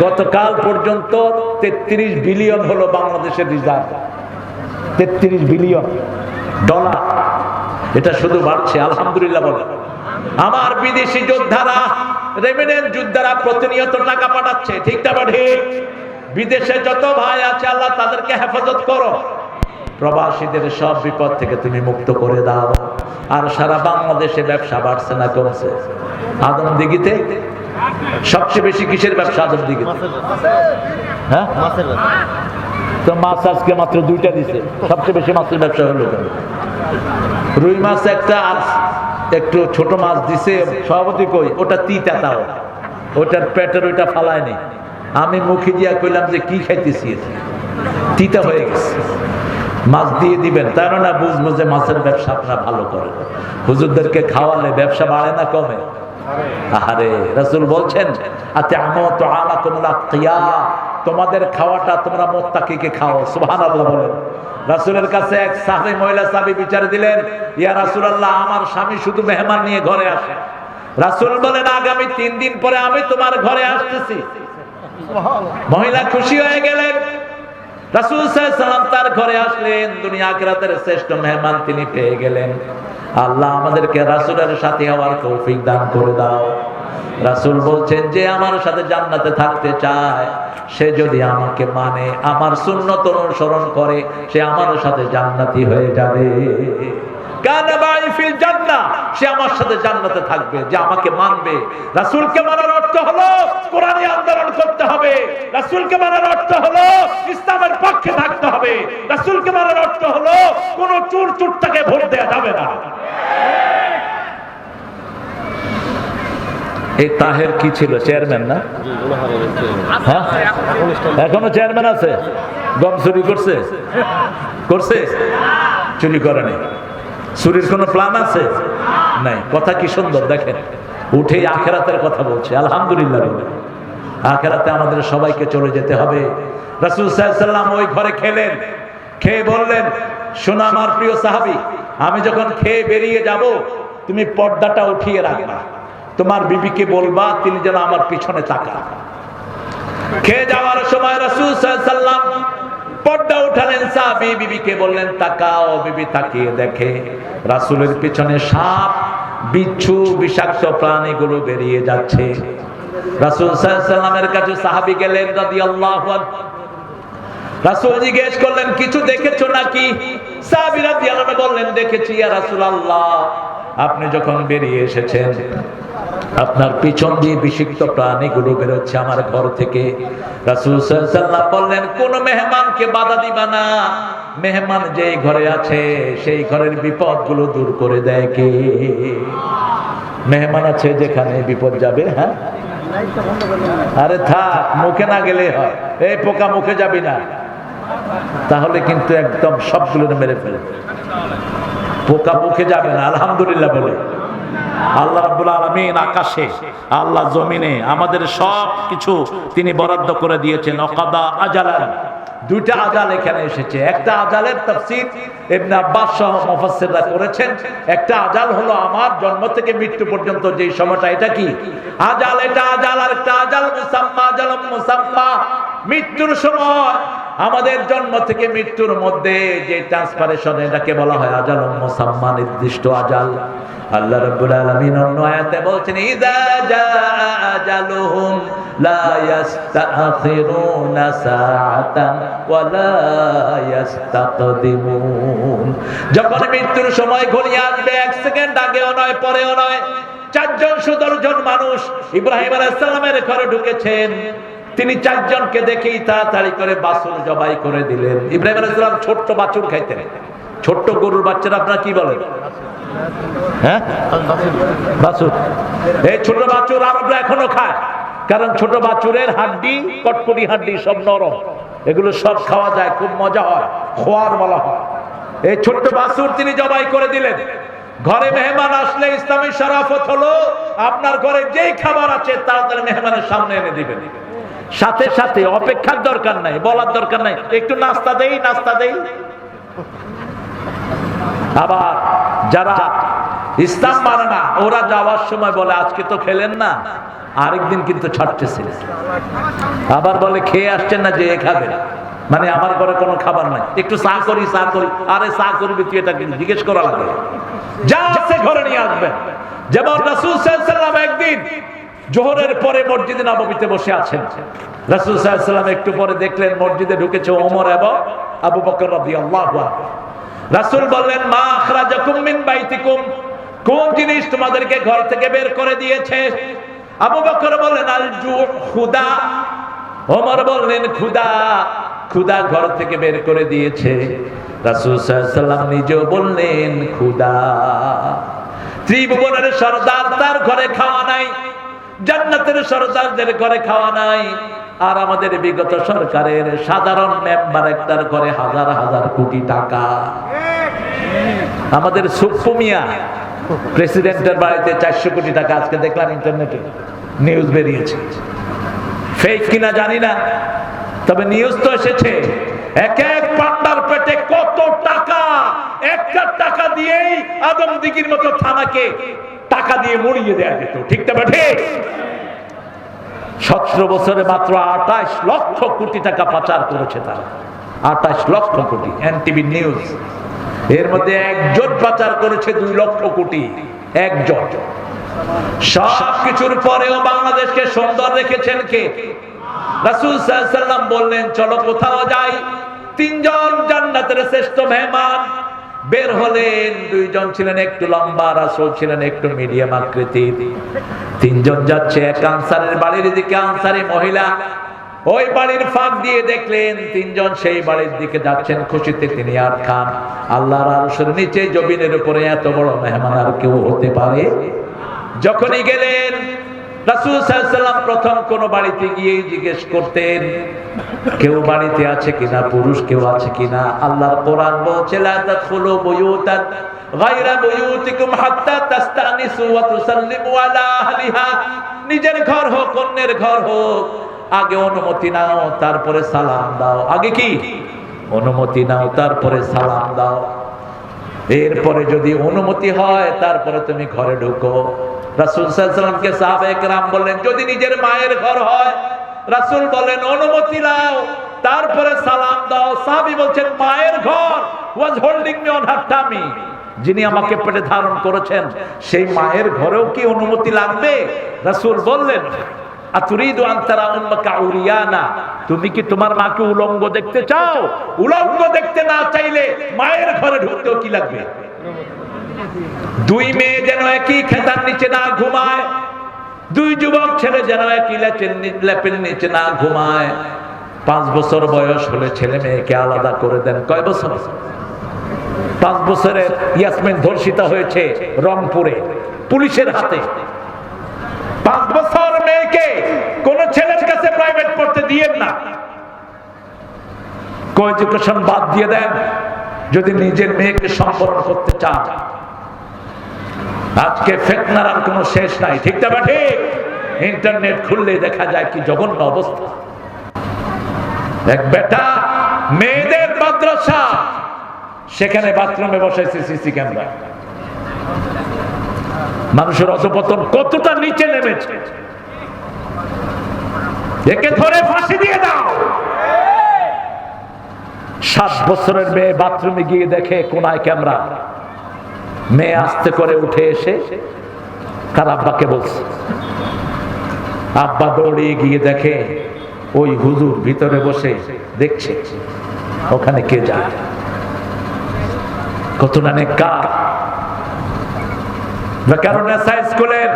গতকাল পর্যন্ত 33 বিলিয়ন হলো বাংলাদেশের রিজার্ভ, 33 বিলিয়ন ডলার। এটা শুধু বাড়ছে, আলহামদুলিল্লাহ বলেন। আমার বিদেশি যোদ্ধারা, রেমিনেন্ট যোদ্ধারা প্রতিনিয়ত টাকা পাঠাচ্ছে, ঠিক না ঠিক? বিদেশে যত ভাই আছে আল্লাহ তাদেরকে হেফাজত করো, প্রবাসীদের সব বিপদ থেকে তুমি মুক্ত করে দাও। আর সারা বাংলাদেশে ব্যবসা বাড়ছে না কমছে? আদমদিঘিতে সবচেয়ে বেশি কিসের ব্যবসা? আদমদিঘিতে, হ্যাঁ, তো মাছ আজকে মাত্র 2টা দিছে, সবচেয়ে বেশি মাছের ব্যবসা হলো কেন? রুই মাছ একটা, একটু ছোট মাছ দিছে, সভাপতি কই ওটা তিতা, তাও ওটার পেটের ওইটা ফালায়নি। আমি মুখে দিয়া কইলাম যে কি খাইতেছি, তিতা হয়ে গেছে, মাছ দিয়ে দিবেন, তাই না? বুঝবো যে মাছের ব্যবসা আপনারা ভালো করেন। হুজুরদেরকে খাওয়ালে ব্যবসা বাড়ে না কমে? আরে রাসূল বলছেন, আতা'মুতু আলাকুমুল আতকিয়া, তোমাদের খাওয়াটা তোমরা মুত্তাকিকে খাও। সুবহানাল্লাহ বলেন। রাসূলের কাছে এক সাহাবী, মহিলা সাহাবী বিচার দিলেন, ইয়া রাসূলুল্লাহ, আমার স্বামী শুধু মেহমান নিয়ে ঘরে আসে। রাসূল বলেন, আগামী 3 দিন পরে আমি তোমার ঘরে আসতেছি। মহিলা খুশি হয়ে গেলেন। রাসূল সাল্লাল্লাহু আলাইহি ওয়াসাল্লাম তার ঘরে আসলেন, দুনিয়া আখিরাতের শ্রেষ্ঠ মেহমান তিনি পেয়ে গেলেন। আল্লাহ আমাদেরকে রাসূলের সাথে হওয়ার তৌফিক দান করে দাও। রাসূল বলছেন, যে আমার সাথে জান্নাতে থাকতে চায়, সে যদি আমাকে মানে, আমার সুন্নত অনুসরণ করে, সে আমার সাথে জান্নাতি হয়ে যাবে। কানা মাই ফিল জান্নাহ, সে আমার সাথে জান্নাতে থাকবে। যে আমাকে মানবে, রাসূলকে মানার অর্থ হলো কোরআনী আন্দোলন করতে হবে, রাসূলকে মানার অর্থ হলো ইসলামের পক্ষে থাকতে হবে, রাসূলকে মানার অর্থ হলো কোন চুরটাকে ভোট দেয়া যাবে না। এই তাহের কি ছিল? চেয়ারম্যান না? হ্যাঁ, এখনো চেয়ারম্যান আছে। গম চুরি করছে? চুরি করেনি। চুরির কোন প্ল্যান আছে? নাই। কথা কি সুন্দর দেখেন, উঠে আখিরাতের কথা বলছে। আলহামদুলিল্লাহ বলে, আখিরাতে আমাদের সবাইকে চলে যেতে হবে। রাসূল সাল্লাল্লাহু আলাইহি ওয়াসাল্লাম ওই ঘরে খেলেন, খেয়ে বললেন, শোনো আমার প্রিয় সাহাবী, আমি যখন খেয়ে বেরিয়ে যাব, তুমি পর্দাটা উঠিয়ে রাখবা, তোমার বিবিকে বলবা তিনি যেন আমার পিছনে তাকান। খেয়ে যাওয়ার সময় রাসূল সাল্লাল্লাহু আলাইহি ওয়াসাল্লাম পর্দা উঠালেন, সাহাবী বিবিকে বললেন তাকাও। বিবি তাকিয়ে দেখে রাসূলের পিছনে সাপ বিচ্ছু বিষাক্ত প্রাণীগুলো বেরিয়ে যাচ্ছে। রাসূল সাল্লাল্লাহু আলাইহি ওয়াসাল্লামের কাছে সাহাবী গেলেন রাদিয়াল্লাহু আনহু। রাসূল জিজ্ঞেস করলেন কিছু দেখেছো নাকি? সাহাবী রাদিয়াল্লাহু আনহু বললেন দেখেছি ইয়া রাসূলুল্লাহ, আপনি যখন বেরিয়ে এসেছেন আপনার পিছন দিয়ে বিষাক্ত প্রাণীগুলো বেরোচ্ছে আমার ঘর থেকে। রাসূল সাল্লাল্লাহু আলাইহি ওয়াসাল্লাম বললেন কোন মেহমানকে বাধা দিবা না, মেহমান যেই ঘরে আছে সেই ঘরের বিপদগুলো দূর করে দেয় কে? মেহমান আছে যেখানে বিপদ যাবে। হ্যাঁ আরে থাক, মুখে না গেলে হয়। এই পোকা মুখে যাবি না, তাহলে কিন্তু একদম সবগুলো মেরে ফেলে। পোকা মুখে যাবে না, আলহামদুলিল্লাহ বলে। আল্লাহ রাব্বুল আলামিন আকাশে, আল্লাহ জমিনে আমাদের সব কিছু তিনি বরাদ্দ করে দিয়েছেন। অকাদা আজালান, দুইটা আজাল এখানে এসেছে। একটা আজালের তাফসীর ইবনে আব্বাস সহ মুফাসসিররা করেছেন। একটা আজাল হলো আমার জন্ম থেকে মৃত্যু পর্যন্ত যেই সময়টা, এটা কি আজাল, এটা আজাল। আর একটা আজাল মুসাম্মা, আজালুম মুসাম্মা, মৃত্যুর সময় আমাদের জন্ম থেকে মৃত্যুর মধ্যে যে ট্রান্সফারেশন, এটাকে বলা হয় আজালুম মুসাম্মা, নির্দিষ্ট আজাল। আল্লাহ রাব্বুল আলামিন অন্য আয়াতে বলছেন ইযা জাআ আজালুহুম লা ইস্তাখিরুনা সাআতান ওয়া লা ইস্তাকদিমুন। যখন মৃত্যুর সময় ঘনিয়ে আসবে, এক সেকেন্ড আগেও নয় পরেও নয়। চারজন সুদর্শন মানুষ ইব্রাহিম আলাইহিস সালামের ঘরে ঢুকেছেন। তিনি চারজনকে দেখেই তাড়াতাড়ি করে বাছুর জবাই করে দিলেন। ইব্রাহিম আলাইহিস সালাম ছোট্ট বাছুর খাইতেন। ছোট্ট গরুর বাচ্চারা আপনারা কি বলেন? হ্যাঁ বাছুর। এই ছোট বাছুর আরবরা এখনো খায়, কারণ ছোট বাছুরের হাড্ডি, কটকটি হাড্ডি সব নরম, এগুলো সব খাওয়া যায়, খুব মজা হয়, খোয়ার বলা হয়। এই ছোট্ট বাছুর তিনি জবাই করে দিলেন। ঘরে মেহমান আসলে ইসলামী শরাফত হলো আপনার ঘরে যেই খাবার আছে তাড়াতাড়ি মেহমানের সামনে এনে দিবেন। সাথে সাথে অপেক্ষার দরকার নাই, বলার দরকার নাই একটু নাস্তা দেই, নাস্তা দেই। আবার যারা ইসলাম মানে না, ওরা যাওয়ার সময় বলে আজকে তো খেলেন না, আরেকদিন কিন্তু ছাড়তেছিল। আবার বলে খেয়ে আসছেন না, যে খাবেন, মানে আমার ঘরে কোনো খাবার নাই, একটু চা করি, চা করি। আরে চা করবি তুই, এটা কিন্তু জিজ্ঞেস করা লাগে, যা আছে ঘরে নিয়ে আসবেন। যেমন রাসূল সাল্লাল্লাহু আলাইহি ওয়াসাল্লাম একদিন জোহরের পরে মসজিদে নববীতে বসে আছেন। রাসূল সাল্লাল্লাহু আলাইহি ওয়াসাল্লাম একটু পরে দেখলেন মসজিদে ঢুকেছে ওমর এবং আবু বকর রাদিয়াল্লাহু আনহু। রাসূল বললেন মা আখরাজাকুম মিন বাইতিকুম, কোন জিনিস তোমাদেরকে ঘর থেকে বের করে দিয়েছে? আবু বকর বললেন আল জু, ক্ষুধা। ওমর বললেন ক্ষুধা, ক্ষুধা ঘর থেকে বের করে দিয়েছে। রাসূল সাল্লাল্লাহু আলাইহি ওয়াসাল্লাম নিজেও বললেন ক্ষুধা। ত্রিভুবনের সরদার, তার ঘরে খাওয়া নাই, জান্নাতের সরদারদের ঘরে খাওয়া নাই। আর আমাদের বিগত সরকারের সাধারণ মেম্বার একটার ঘরে হাজার হাজার কোটি টাকা। আমাদের সুপ্পু মিয়া প্রেসিডেন্টের বাড়িতে 400 কোটি টাকা, আজকে দেখলাম ইন্টারনেটে নিউজ বেরিয়েছে। ফেক কিনা জানি না, তবে নিউজ তো এসেছে। এক এক পান্ডার পেটে কত টাকা, একটা টাকা দিয়েই আদমদিঘির মতো থানাকে টাকা দিয়ে মুড়িয়ে দেয়া যেত, ঠিক না ঠিক? 17 বছরে মাত্র 28 লক্ষ কোটি টাকা পাচার করেছে তারা, 28 লক্ষ কোটি। এনটিভি নিউজ, এর মধ্যে একজন পাচার করেছে 2 লক্ষ কোটি, একজন। সব কিছুর পরেও বাংলাদেশকে সুন্দর রেখেছেন কে? রাসূল সাল্লাল্লাহু আলাইহি ওয়াসাল্লাম বললেন চলো কোথাও যাই। 3 জন জান্নাতের শ্রেষ্ঠ মেহমান বের হলেন। 2 জন ছিলেন একটু লম্বা, রাসূল ছিলেন একটু মিডিয়াম আকৃতির। 3 জন যাচ্ছে এক আনসারের বাড়ির দিকে, আনসারী মহিলা। ওই বাড়ির ফাঁক দিয়ে দেখলেন 3 জন সেই বাড়ির দিকে যাচ্ছেন, খুশিতে তিনি আর খান। আল্লাহর আরশের নিচে জমিনের উপরে এত বড় মেহমান আর কেউ হতে পারে? যখনই গেলেন রাসূল সাল্লাল্লাহু আলাইহি ওয়াসাল্লাম প্রথম কোন বাড়িতে গিয়ে জিজ্ঞেস করতেন কেউ বাড়িতে আছে কিনা, পুরুষ কেউ আছে কিনা। আল্লাহর কোরআন বলছে লা তাদখুলু বুয়ুতান গায়রা বুয়ুতিকুম হাত্তা তাস্তানিসু ওয়া তুসাল্লিমু আলা আহলিহা। নিজের ঘর হোক অন্যের ঘর হোক, আগে অনুমতি নাও তারপরে সালাম দাও। আগে কি? অনুমতি নাও তারপরে সালাম দাও। এরপরে যদি অনুমতি হয় তারপরে তুমি ঘরে ঢুকো। রাসূল সাল্লাল্লাহু আলাইহি ওয়াসাল্লামকে সাহাবায়ে কেরাম বললেন যদি নিজের মায়ের ঘর হয়, রাসূল বলেন অনুমতি নাও তারপরে সালাম দাও। সাহাবী বলছেন মায়ের ঘর was holding me on her tummy, যিনি আমাকে পেটে ধারণ করেছেন সেই মায়ের ঘরেও কি অনুমতি লাগবে? রাসূল বললেন, আতুরিদু আন তারা উম্মাকা উরিয়ানা, তুমি কি তোমার মাকে উলঙ্গ দেখতে চাও? উলঙ্গ দেখতে না চাইলে মায়ের ঘরে ঢুকতেও কি লাগবে? দুই মেয়ে যেন একই খেতার নিচে না ঘুমায়, দুই যুবক ছেলে যেন একই লেপের নিচে না ঘুমায়। 5 বছর বয়স হলে ছেলে মেয়েকে আলাদা করে দেন। কয় বছর? 5 বছরের ইয়াসমিন ধর্ষিতা হয়েছে রংপুরে পুলিশের হাতে। 5 বছর মেয়েকে কোন ছেলের কাছে প্রাইভেট পড়তে দিয়েন না, কো-এডুকেশন বাদ দিয়ে দেন যদি নিজের মেয়েকে সম্বরণ করতে চান। আজকে ফিতনার আর কোনো শেষ নাই, ঠিক না ঠিক? ইন্টারনেট খুললে দেখা যায় কি জঘন্য অবস্থা। এক বেটা মেয়েদের মাদ্রাসা, সেখানে বাথরুমে বসাইছে সিসি ক্যামেরা। মানুষের অধঃপতন কতটা নিচে নেমেছে, একে ধরে ফাঁসি দিয়ে দাও। 7 বছরের মেয়ে বাথরুমে গিয়ে দেখে কোনায় ক্যামেরা। মেয়ে আস্তে করে উঠে এসে তার আব্বাকে বলছে, আব্বা দৌড়িয়ে গিয়ে দেখে ওই হুজুর ভিতরে বসে দেখছে ওখানে কে যায়। কত না নেককার। বেকারুন্নেসা স্কুলের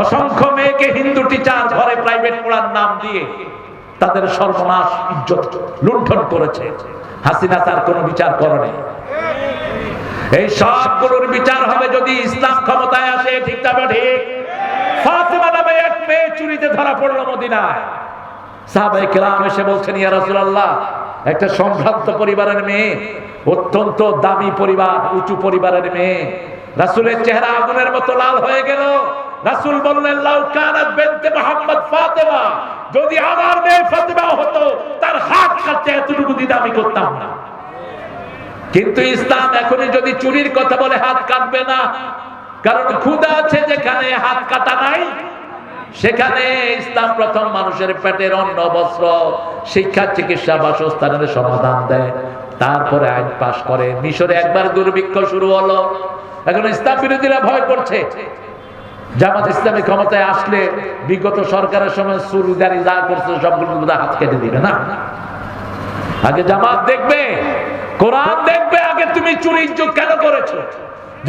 অসংখ্য মেয়েকে হিন্দু টিচার ঘরে প্রাইভেট পড়ার নাম দিয়ে তাদের সর্বনাশ ইজ্জত লুণ্ঠন করেছে। হাসিনা তার কোনো বিচার করেনি। এই সবগুলোর বিচার হবে যদি ইসলাম ক্ষমতায় আসে, ঠিক না ঠিক? ফাতেমা নামে এক মেয়ে চুরিতে ধরা পড়লো মদিনায়। সাহাবায়ে কেরাম এসে বলছেন, ইয়া রাসূলুল্লাহ, একটা সম্ভ্রান্ত পরিবারের মেয়ে, অত্যন্ত দামি পরিবার, উঁচু পরিবারের মেয়ে। রাসূলের চেহারা আগুনের মতো লাল হয়ে গেল। রাসূল বললেন, লাউ কানাত বিনতে মুহাম্মদ ফাতেমা, যদি আমার মেয়ে ফাতেমা হতো তার হাত কাটতে এতটুকু দিতে আমি করতাম না। কিন্তু ইসলাম এখনই যদি চুরির কথা বলে হাত কাটবে না, কারণ ক্ষুধা আছে যেখানে হাত কাটা নাই সেখানে ইসলাম প্রথম মানুষের পেটের অন্ন, বস্ত্র, শিক্ষা, চিকিৎসা, বাসস্থানের সমাধান দেয়, তারপরে আইন পাশ করে। মিশরে একবার দুর্ভিক্ষ শুরু হলো, এখন ইসলাম বিরোধীরা ভয় করছে জামাত ইসলামী ক্ষমতায় আসলে বিগত সরকারের সময় চুরিদারি যা করছে সবগুলো হাত কেটে দিবে না। আগে জামাত দেখবে, কোরআন দেখবে, আগে তুমি চুরি কেন করেছো।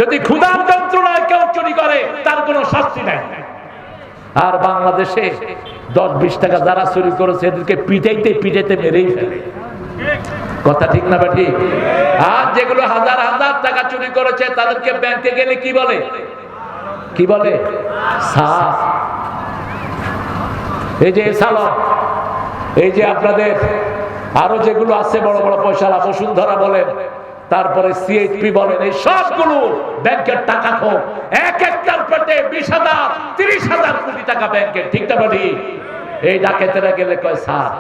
যদি ক্ষুধার যন্ত্রণায় কেউ চুরি করে তার কোনো শাস্তি নাই। আর বাংলাদেশে 10-20 টাকা যারা চুরি করেছে এদেরকে পিটাইতে পিটাইতে মেরেই ফেলে। কথা ঠিক না বাটি? আর যেগুলো হাজার হাজার টাকা চুরি করেছে তাদেরকে ব্যাংকে গেলে কি বলে? কি বলে? সাফ। এই যে সালাম, এই যে আপনাদের আরো যেগুলো আছে বড় বড় পয়সালা, বসুন্ধরা বলেন, তারপরে সিএইচপি বলেন, এই সবগুলো ব্যাংকের টাকা খো। এক একটার পেটে 20,000, 30,000 কোটি টাকা ব্যাংকের, ঠিক না বাটি? এই ডাকাতেরা গেলে কয় স্যার,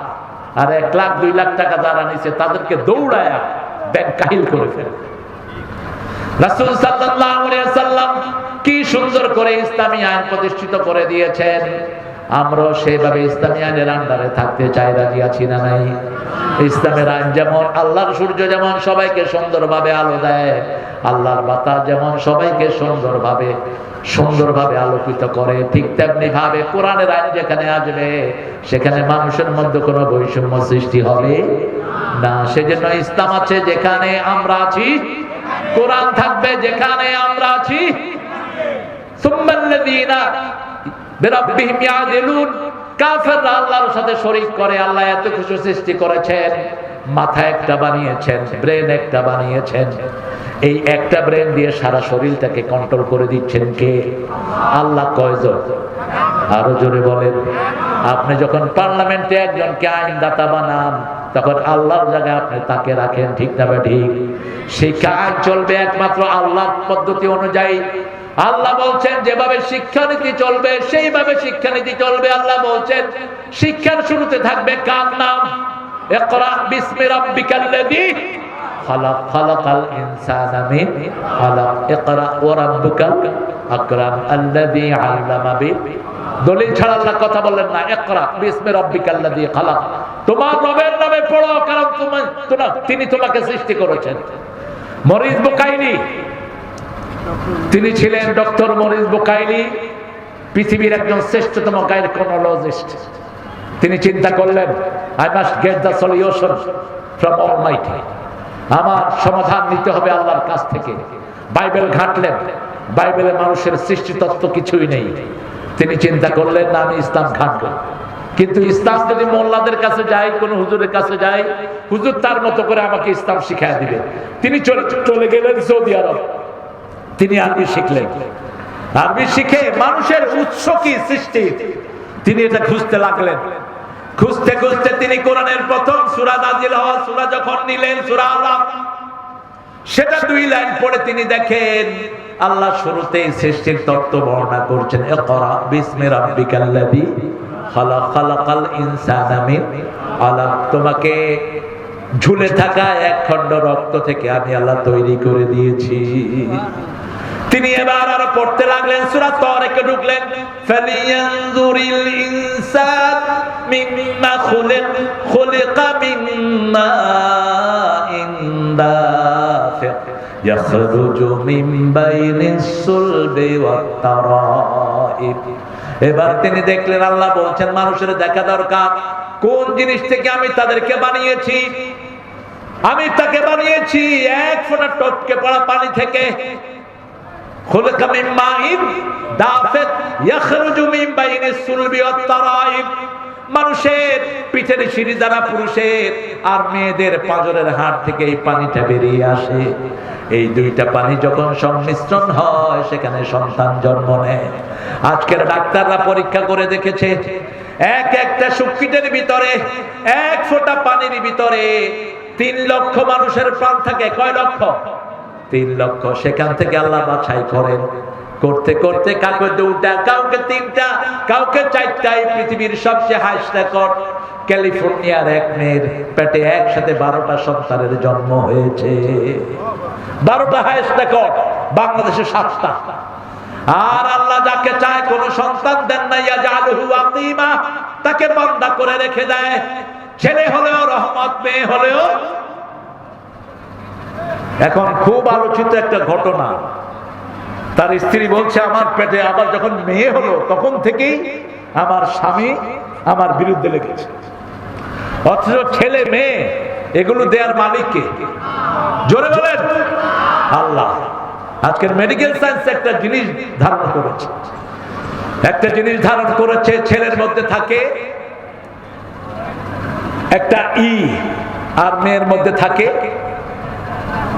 আর 1 লাখ 2 লাখ টাকা যারা নিছে তাদেরকে দৌড়ায়া ব্যাংক কাহিল করে ফেলে। রাসূল সাল্লাল্লাহু আলাইহি ওয়াসাল্লাম কি সুন্দর করে ইসলামী আইন প্রতিষ্ঠিত করে দিয়েছেন। আমরা সেভাবে ইসলামী আইনের আন্ডারে থাকতে চাই, রাজি আছি না নাই? ইসলামের আইন যেমন আল্লাহর সূর্য যেমন সবাইকে সুন্দরভাবে আলো দেয়, আল্লাহর বাতাস যেমন সবাইকে সুন্দরভাবে আলোকিত করে, ঠিক তেমনি ভাবে কোরআনের আইন যেখানে আসবে সেখানে মানুষের মধ্যে কোনো বৈষম্য সৃষ্টি হবে না। সেজন্য ইসলাম আছে যেখানে আমরা আছি, কোরআন থাকবে যেখানে আমরা আছি। সুম্মাল্লাযীনা বিরাব্বিহিম ইয়াদিলুন, কাফেররা আল্লাহর সাথে শরীক করে। আল্লাহ এত কিছু সৃষ্টি করেছেন, মাথা একটা বানিয়েছেন, ব্রেন একটা বানিয়েছেন, এই একটা ব্রেন দিয়ে সারা শরীরটাকে কন্ট্রোল করে দিচ্ছেন কে? আল্লাহ। কয়জন? আরো জোরে বলেন। আপনি যখন পার্লামেন্টে একজনকে আইনদাতা বানান তখন আল্লাহর জায়গায় আপনি তাকে রাখেন, ঠিক না ঠিক? শিক্ষা আইন চলবে একমাত্র আল্লাহর পদ্ধতি অনুযায়ী। আল্লাহ বলছেন যেভাবে শিক্ষানীতি চলবে সেইভাবে শিক্ষানীতি চলবে। আল্লাহ বলছেন শিক্ষার শুরুতে থাকবে কার নাম? ইকরা বিসমি রাব্বিকাল্লাযী খালাক, খালাকাল ইনসানা মিন আলাক, ইকরা ওয়া রাব্বুকাল আকরাম আল্লাযী আল্লামা বিল। দলিল ছাড়া আল্লাহ কথা বললেন না। ইকরা বিসমি রাব্বিকাল্লাযী খালাক, তোমার রবের নামে পড়ো, কারণ তিনি তোমাকে সৃষ্টি করেছেন। মরিস বুকাইনি তিনি ছিলেন ডক্টর মরিস বুকাইলি, পৃথিবীর একজন শ্রেষ্ঠতম গাইনোকোলজিস্ট। তিনি চিন্তা করলেন, I must get the solution from Almighty. আমার সমাধান নিতে হবে আল্লাহর কাছ থেকে। বাইবেল ঘাঁটলেন, বাইবেলে মানুষের সৃষ্টি তত্ত্ব কিছুই নেই। তিনি চিন্তা করলেন, না আমি ইসলাম ঘাঁটব, কিন্তু ইসলাম যদি মোল্লাদের কাছে যাই, কোন হুজুরের কাছে যাই, হুজুর তার মতো করে আমাকে ইসলাম শিখায় দিবে। তিনি চলে গেলেন সৌদি আরব। তিনি আরবি শিখলেন। আরবি শিখে মানুষের উৎস কি সৃষ্টি, তিনি এটা খুঁজতে লাগলেন। খুঁজতে খুঁজতে তিনি কোরআনের প্রথম সূরা নাজিল হওয়া সূরা যখন নিলেন, সূরা আলাক, সেটা 2 লাইন পড়ে তিনি দেখেন আল্লাহ শুরুতেই সৃষ্টির তত্ত্ব বর্ণনা করছেন। ইকরা বিসমি রাব্বিকাল্লাযী খালাক, খালাকাল ইনসানা মিন আলাক। তোমাকে ঝুলে থাকা এক খণ্ড রক্ত থেকে আমি আল্লাহ তৈরি করে দিয়েছি। তিনি এবার আরো পড়তে লাগলেন, সূরা তারিকে ঢুকলেন। ফালিয়ানজুরিল ইনসান মিম্মা খুলিকা মিম্মা ইনদাফিক ইয়াখরুজু মিন বাইনিস সুলবি ওয়াত তারাইব। এবার তিনি দেখলেন আল্লাহ বলছেন মানুষের দেখা দরকার কোন জিনিস থেকে আমি তাদেরকে বানিয়েছি। আমি তাকে বানিয়েছি এক ফোঁটা টপকে পড়া পানি থেকে। খুলিকা মিন মাইন দাফিক ইয়াখরুজু মিন বাইনিস সুলবি ওয়াত তারাইব। মানুষের পিঠের সিঁড়ি দ্বারা পুরুষের আর মেয়েদের পাঁজরের হাড় থেকে এই পানিটা বেরিয়ে আসে। এই দুইটা পানি যখন সংমিশ্রণ হয় সেখানে সন্তান জন্ম নেয়। আজকের ডাক্তাররা পরীক্ষা করে দেখেছে, একটা শুক্কিটের ভিতরে এক ফোঁটা পানির ভিতরে 3 লক্ষ মানুষের প্রাণ থাকে। কয় লক্ষ? 3 লক্ষ। সেখান থেকে আল্লাহ বাছাই করেন, করতে করতে কাউকে 2টা, কাউকে 3টা, কাউকে 4টা। পৃথিবীর সবচেয়ে হাইস্ট রেকর্ড ক্যালিফোর্নিয়ার এক মেয়ের পেটে একসাথে 12টা সন্তানের জন্ম হয়েছে। 12টা হাইস্ট রেকর্ড, বাংলাদেশে 7টা। আর আল্লাহ যাকে চায় কোন সন্তান দেন না, ইয়াজআলুহু আকিমা, তাকে বান্দা করে রেখে দেয়। ছেলে হলেও রহমত, মেয়ে হলেও। এখন খুব আলোচিত একটা ঘটনা, তার স্ত্রী বলছে আমার পেটে আবার যখন মেয়ে হলো তখন থেকেই আমার স্বামী আমার বিরুদ্ধে লেগেছে। অথচ ছেলে মেয়ে এগুলো দেওয়ার মালিক কে? জোরে বলেন আল্লাহ। আজকের মেডিকেল সায়েন্স একটা জিনিস ধারণ করেছে, ছেলের মধ্যে থাকে একটা ই আর মেয়ের মধ্যে থাকে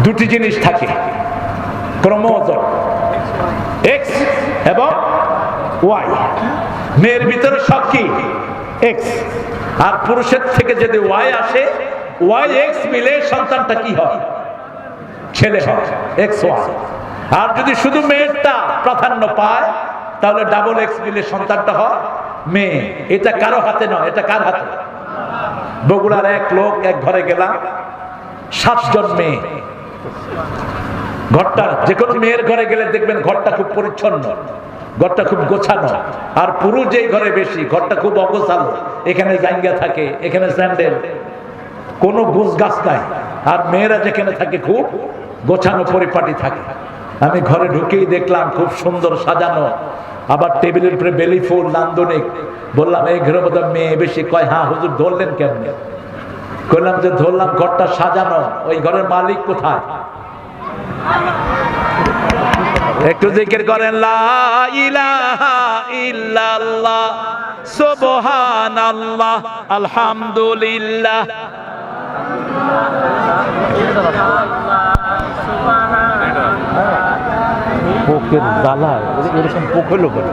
2টি জিনিস থাকে, ক্রোমোজোম এক্স এবং ওয়াই। মেয়ের ভিতরে সব কি এক্স, আর পুরুষের থেকে যদি ওয়াই আসে, ওয়াই এক্স মিলে সন্তানটা কি হয়? ছেলে হয়, এক্স ওয়াই। আর যদি শুধু মেয়েরটা প্রাধান্য পায় তাহলে ডাবল এক্স মিলে সন্তানটা হয় মেয়ে। এটা কারো হাতে নয়, এটা কার হাতে? বগুড়ার এক লোক, এক ঘরে গেলাম, 7 জন মেয়ে। ঘরটা, যে কোনো মেয়ের ঘরে গেলে দেখবেন ঘরটা খুব পরিচ্ছন্ন, ঘরটা খুব গোছানো। আর পুরুষ যেই ঘরে বেশি, ঘরটা খুব অগোছালো। এখানে জায়গা থাকে, এখানে স্যান্ডেল, কোনো গোছ গাছ নাই। আর মেয়েরা যেখানে থাকে খুব গোছানো পরিপাটি থাকে। আমি ঘরে ঢুকেই দেখলাম খুব সুন্দর সাজানো, আবার টেবিলের উপরে বেলি ফুল, নান্দনিক। বললাম এই ঘরে বোধহয় মেয়ে বেশি। কয় হ্যাঁ হুজুর, ধরলেন কেমনে? বললাম যে ধরলাম, ঘরটা সাজানো। ওই ঘরের মালিক কোথায়? একটু জিকির করেন, লা ইলাহা ইল্লাল্লাহ সুবহানাল্লাহ আলহামদুলিল্লাহ। পোকের জ্বালা এরকম পোক হলো বলে।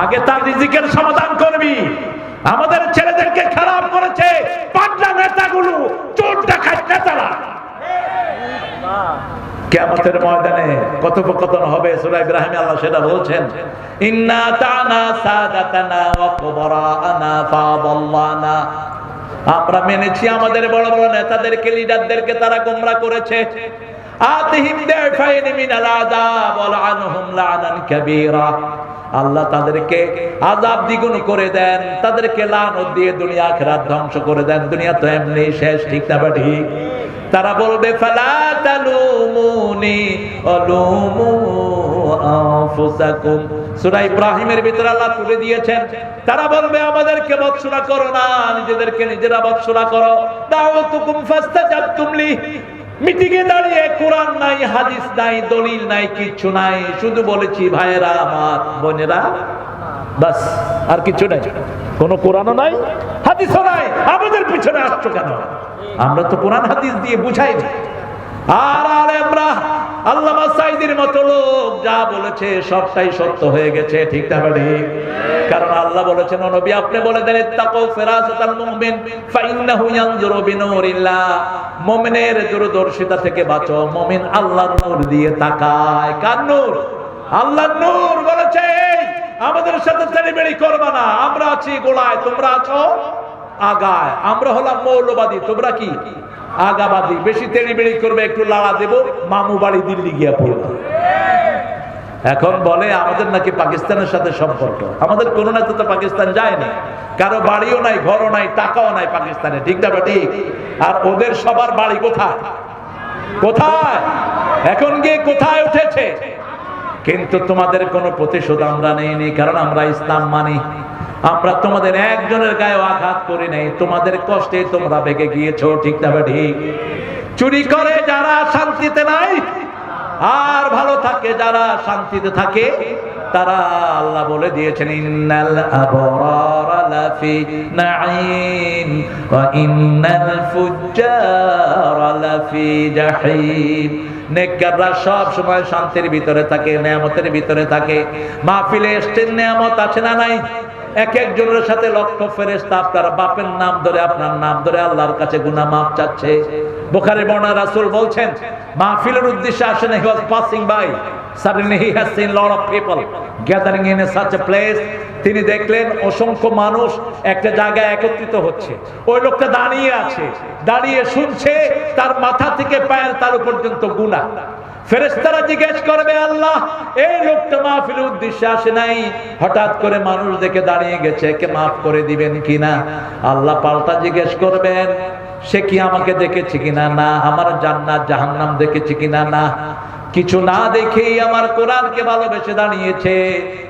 আগে তার রিজিকের সমাধান করবি। আমাদের ছেলেদেরকে খারাপ করেছে পাগলা নেতাগুলো, চোর ডাকাত নেতারা। কিয়ামতের ময়দানে কথোপকথন হবে। সূরা ইব্রাহিমে আল্লাহ সেটা বলছেন, ইন্না তা'না সাদাতানা ওয়া কুবরা'ানা ফাদাল্লানা। আমরা মেনেছি আমাদের বড় বড় নেতাদেরকে, লিডারদেরকে, তারা গোমরা করেছে। আতিহিম দাফাইনি মিনাল আযাব ওয়া লা'নহুম লা'নান কাবীরা। আল্লাহ তাদেরকে আযাব দ্বিগুণ করে দেন, তাদেরকে লানত দিয়ে দুনিয়া আখিরাত ধ্বংস করে দেন। দুনিয়া তো এমনি শেষ, ঠিক না ঠিক? তারা বলবে ফালা তালুমুনি অলুমু আনফুসাকুম। সূরা ইব্রাহিমের ভিতরে আল্লাহ তুলে দিয়েছেন, তারা বলবে আমাদেরকে ভৎসনা করো না, নিজেদেরকে নিজেরা ভৎসনা করো। দাওয়াতুকুম ফাস্তাজাবতুম লি, মিটিংয়ে দাঁড়িয়ে কোরআন নাই, হাদিস নাই, দলিল নাই, কিচ্ছু নাই, শুধু বলেছি ভাইয়েরা আমার, বোনেরা, বাস, আর কিছু নাই। কোন কোরআনও নাই, হাদিসও নাই, আমাদের পিছনে আসছো কেন? আমরা তো কোরআন হাদিস দিয়ে বুঝাই না। আর আলেমরা আল্লামা সাঈদীর মতো লোক যা বলেছে সবটাই সত্য হয়ে গেছে, ঠিক না ঠিক? কারণ আল্লাহ বলেছেন, ও নবী আপনি বলে দেন ইত্তাকু ফিরাসাতাল মুমিন ফাইন্নাহু ইয়ানজুরু বিনূরিল্লাহ, মুমিনের দূরদর্শিতা থেকে বাঁচো। মুমিন আল্লাহর নূর দিয়ে তাকায়। কার নূর? আল্লাহর নূর। বলেছে আমাদের সাথে তেড়িবেড়ি করবে না, আমরা আছি গোড়ায়, তোমরা আছো আগায়। আমরা হলাম মৌলবাদী, তোমরা কি আগাবাদী। বেশি তেড়িবেড়ি করবে, একটু লাড়া দেব, মামু বাড়ি দিল্লি গিয়া পড়বে। এখন বলে আমাদের নাকি পাকিস্তানের সাথে সম্পর্ক। আমাদের কোনো নেতা তো পাকিস্তান যায়নি, কারো বাড়িও নাই, ঘরও নাই, টাকাও নাই পাকিস্তানে, ঠিক না ঠিক? আর ওদের সবার বাড়ি কোথায়? কোথায়? এখন গিয়ে কোথায় উঠেছে? কিন্তু তোমাদের কোনো প্রতিশোধ আমরা নেইনি, কারণ আমরা ইসলাম মানি। আমরা তোমাদের একজনের গায়ে আঘাত করি নাই, তোমাদের কষ্টে তোমরা বেগে গিয়েছো, ঠিক না ঠিক? চুরি করে যারা শান্তিতে নাই, আর ভালো থাকে যারা শান্তিতে থাকে, তারা আল্লাহ বলে দিয়েছেন ইন্নাল আবরারা লাফি নাঈম ওয়া ইন্নাল ফুজ্জারা লাফি জাহিম। নেককাররা সব সময় শান্তির ভিতরে থাকে, নিয়ামতের ভিতরে থাকে। মাহফিলে এসছেন, নিয়ামত আছে না নাই? এক একজনের সাথে লক্ষ ফেরেশতা আপনার বাপের নাম ধরে, আপনার নাম ধরে আল্লাহর কাছে গুনাহ মাফ চাচ্ছে। বুখারী বর্ণনা, রাসূল বলছেন মাহফিলের উদ্দেশ্যে আসেন, he was passing by, suddenly he has seen lot of people gathering in such a place. তিনি দেখলেন অসংখ্য মানুষ একটা জায়গায় একত্রিত হচ্ছে। ওই লোকটা দাঁড়িয়ে আছে, দাঁড়িয়ে শুনছে, তার মাথা থেকে পায়ের তালু পর্যন্ত গুনাহ। ফেরেশতারা জিজ্ঞেস করবে আল্লাহ, এই লোকটা মাহফিলের উদ্দেশ্যে আসে নাই, হঠাৎ করে মানুষ দেখে দাঁড়িয়ে গেছে, একে মাফ করে দিবেন কিনা? আল্লাহ পাল্টা জিজ্ঞেস করবেন, সে কি আমাকে দেখেছে কিনা? না। আমার জান্নাত জাহান্নাম দেখেছে কিনা? না। কিছু না দেখেই আমার কোরআনকে ভালোবেসে দাঁড়িয়েছে।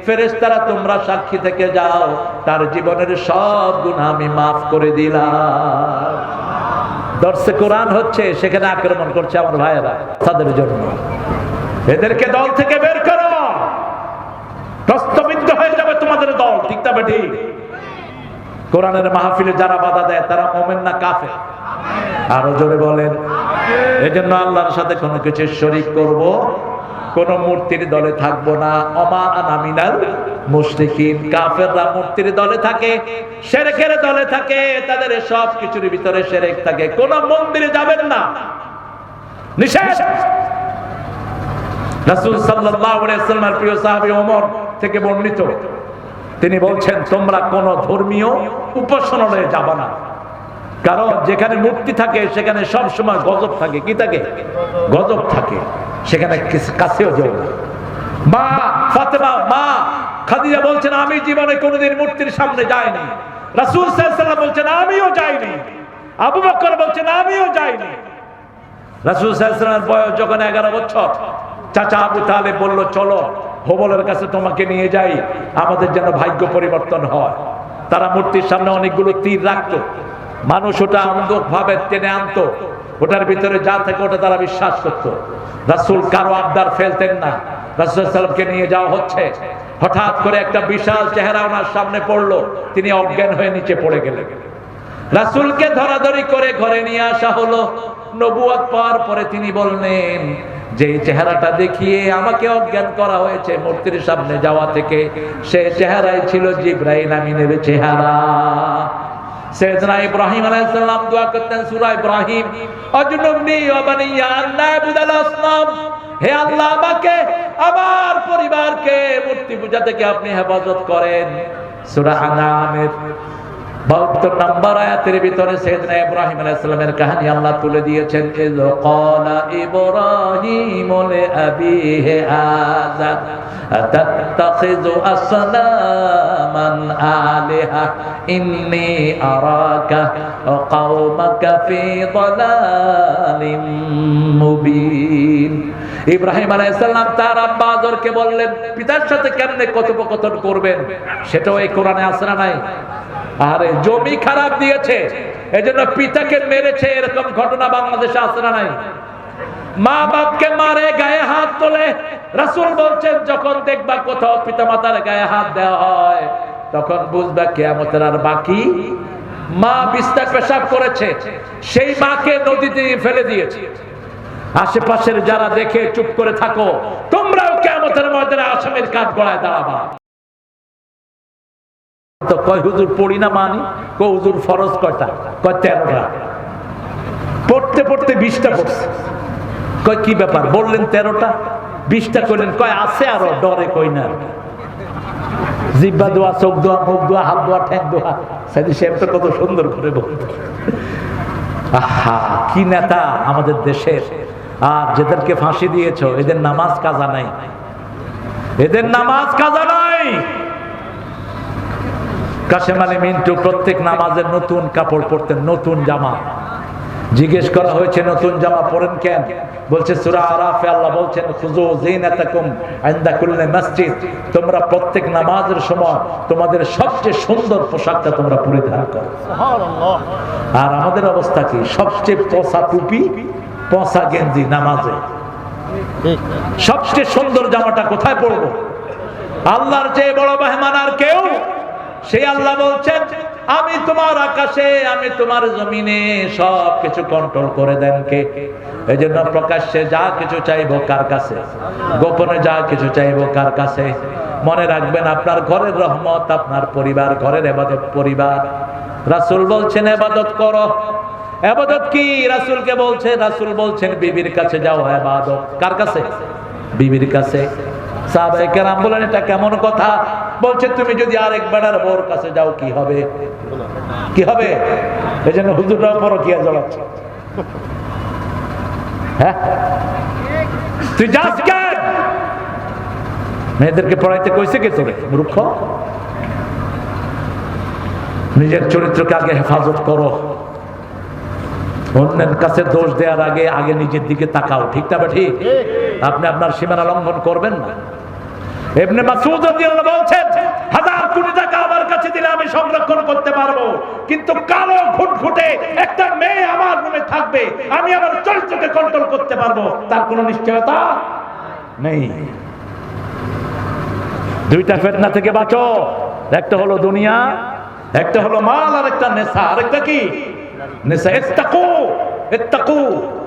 ফেরেশতারা তোমরা সাক্ষী থেকে যাও, তার জীবনের সব গুনাহ আমি মাফ করে দিলাম। দর্শে কোরআন হচ্ছে, সেখানে আক্রমণ করছে আমার ভাইয়েরা তাদের জন্য। এদেরকে দল থেকে বের করো, প্রস্তবিদ্ধ হয়ে যাবে তোমাদের দল, ঠিক না ঠিক? কোরআনের মাহফিলে যারা বাধা দেয় তারা মুমিন না কাফের? আরো জোরে বলেন। এজন্য আল্লাহর সাথে কোনো কিছু শরীক করব, কোন মূর্তির দলে থাকবো না। ওমা আনা মিনাল মুশরিকিন। কাফেররা মূর্তির দলে থাকে, শিরকের দলে থাকে, তাদের সব কিছুর ভিতরে শিরক থাকে। কোন মন্দিরে যাবেন না, নিষেধ। রাসূল সাল্লাল্লাহু আলাইহি ওয়াসাল্লামের প্রিয় সাহাবী ওমর থেকে বর্ণিত, তিনি বলছেন তোমরা কোন ধর্মীয় উপাসনালয়ে যাবে না, কারণ যেখানে মূর্তি থাকে সেখানে সব সময় গজব থাকে। কি থাকে? গজব থাকে। সেখানে কাছেও যাও না। মা ফাতেমা, মা খাদিজা বলছেন আমি জীবনে কোনোদিন মূর্তির সামনে যাইনি। রাসূল সাল্লাল্লাহু আলাইহি ওয়াসাল্লাম বলছেন আমিও যাইনি। আবু বকর বলছেন আমিও যাইনি। রাসূল সাল্লাল্লাহু আলাইহি ওয়াসাল্লামের বয়স যখন 11 বছর, চাচা আবু তালেব বলল চলো হোবলের কাছে তোমাকে নিয়ে যাই, আমাদের যেন ভাগ্য পরিবর্তন হয়। তারা মূর্তির সামনে অনেকগুলো তীর রাখতো, মানুষ ওটা অন্ধভাবে টেনে আনতো, ওটার ভিতরে যা থাকে ওটা তারা বিশ্বাস করত। রাসূল কারো আবদার ফেলতেন না। রাসূল সাল্লাল্লাহু আলাইহি ওয়াসাল্লামকে নিয়ে যাওয়া হচ্ছে, হঠাৎ করে একটা বিশাল চেহারা ওনার সামনে পড়লো, তিনি অজ্ঞান হয়ে নিচে পড়ে গেলেন। রাসূলকে ধরাধরি করে ঘরে নিয়ে আসা হলো। নবুয়ত পাওয়ার পরে তিনি বললেন যে চেহারাটা দেখিয়ে আমাকে অজ্ঞান করা হয়েছে মূর্তির সামনে যাওয়া থেকে, সে চেহারাই ছিল জিবরাইল আমিনের চেহারা। সাইয়েদনা ইব্রাহিম আলাইহিস সালাম দোয়া করতেন সূরা ইব্রাহিম, আজনুবনি ওয়া বানিয়া আন না'বুদাল আসনাম, হে আল্লাহ আমাকে আমার পরিবারকে মূর্তি পূজা থেকে আপনি হেফাজত করেন। সূরা আনামের 72 নম্বর আয়াতের ভিতরে সাইয়েদনা ইব্রাহিম আলাইহিস সালামের কাহিনী আল্লাহ তুলে দিয়েছেন। ইয ক্বালা ইব্রাহিম লিআবিহি আযার আতাত্তাখিযু আসনামান আলিহা ইন্নী আরাকা ওয়া কওমাকা ফি দালালিম মুবিন। ইব্রাহিম আলাইহিস সালাম তার আব্বা আযরকে বললেন, পিতার সাথে কেমনে কথোপকথন করবেন, সেটাও এই কোরআনে আছে না নাই? আরে জমি খারাপ দিয়েছে এজন্য পিতাকে মেরেছে, এরকম ঘটনা বাংলাদেশে আছে না নাই? মা বাপকে মারে গায়ে হাত তোলে। রাসূল বলছেন, যখন দেখবা কোথাও পিতামাতার গায়ে হাত দেওয়া হয় তখন বুঝবা কিয়ামতের আর বাকি। মা বিছনা পেশাব করেছে, সেই মাকে নদীতে ফেলে দিয়েছে। আশেপাশের যারা দেখে চুপ করে থাকো, তোমরাও কিয়ামতের ময়দানে আসামির কাঠ গড়ায় দাঁড়াবা। তো কয় হুজুর পড়ি না মানি, কয় হুজুর ফরজ কয়টা, কয় 13টা। পড়তে পড়তে 20টা পড়ছে। কয় কি ব্যাপার, বললেন 13টা, 20টা কইলেন, কয় আছে আরো, ডরে কই না। জিহ্বা দোয়া, চোখ দোয়া, মুখ দোয়া, হাত দোয়া, ঠ্যাং দোয়া। সাইদি সাহেব তো কত সুন্দর করে বলতো। আহা, কি নেতা আমাদের দেশের। আর যাদেরকে ফাঁসি দিয়েছো এদের নামাজ কাজা নাই, এদের নামাজ কাজা নাই। কাশেম আলী মিন্টু প্রত্যেক নামাজের নতুন কাপড় পরতেন, নতুন জামা। জিজ্ঞেস করা হয়েছে নতুন জামা পরেন কেন, বলছে সূরা আরাফে আল্লাহ বলছেন, খুযু যিনাতাকুম ইনদা কুল্লি মসজিদ, তোমরা প্রত্যেক নামাজের সময় তোমাদের সবচেয়ে সুন্দর পোশাকটা তোমরা পরিধান করো। সুবহানাল্লাহ। আর আমাদের অবস্থা কি, সবচেয়ে পচা টুপি, পচা গেঞ্জি নামাজে। সবচেয়ে সুন্দর জামাটা কোথায় পরবো? আল্লাহর চেয়ে বড় মেহমান আর কেউ? সেই আল্লাহ বলছেন, আমি তোমার আকাশে, আমি তোমার জমিনে সব কিছু কন্ট্রোল করে দেন কে? এই জন্য প্রকাশ্যে যা কিছু চাইবো কার কাছে, গোপনে যা কিছু চাইবো কার কাছে? মনে রাখবেন, আপনার ঘরের রহমত আপনার পরিবার, ঘরের ইবাদত পরিবার। রাসূল বলছেন ইবাদত করো। ইবাদত কি? রাসূলকে বলছে, রাসূল বলছেন বিবির কাছে যাও ইবাদত। কার কাছে? বিবির কাছে। সাহাবায়ে কেরাম বলেন, এটা কেমন কথা? বলছে, তুমি যদি আরেক বেড়ার বউর কাছে যাও কি হবে? কি হবে? এই জন্য হুজুররাও পরকীয়া জড়াচ্ছে। হ্যাঁ, তুই যাস কেন? মেয়েদেরকে পড়াইতে কইছে কে তোরে, মূর্খ? নিজের চরিত্রকে আগে হেফাজত করো। অন্যের কাছে দোষ দেওয়ার আগে আগে নিজের দিকে তাকাও। ঠিক না ঠিক? আপনি আপনার সীমানা লঙ্ঘন করবেন না। ইবনে মাসউদ রাদিয়াল্লাহু বলছেন, 1000 কোটি টাকা আমার কাছে দিলে আমি সংরক্ষণ করতে পারবো, কিন্তু কালো ঘুটঘুটে একটা মেয়ে আমার রুমে থাকবে, আমি আমার চরিত্রকে কন্ট্রোল করতে পারবো, তার কোনো নিশ্চয়তা নেই। দুইটা ফিতনা থেকে বাঁচো, একটা হলো দুনিয়া, একটা হলো মাল, আর একটা নেশা। আরেকটা কি? নেশা। ইত্তাকু, ইত্তাকু,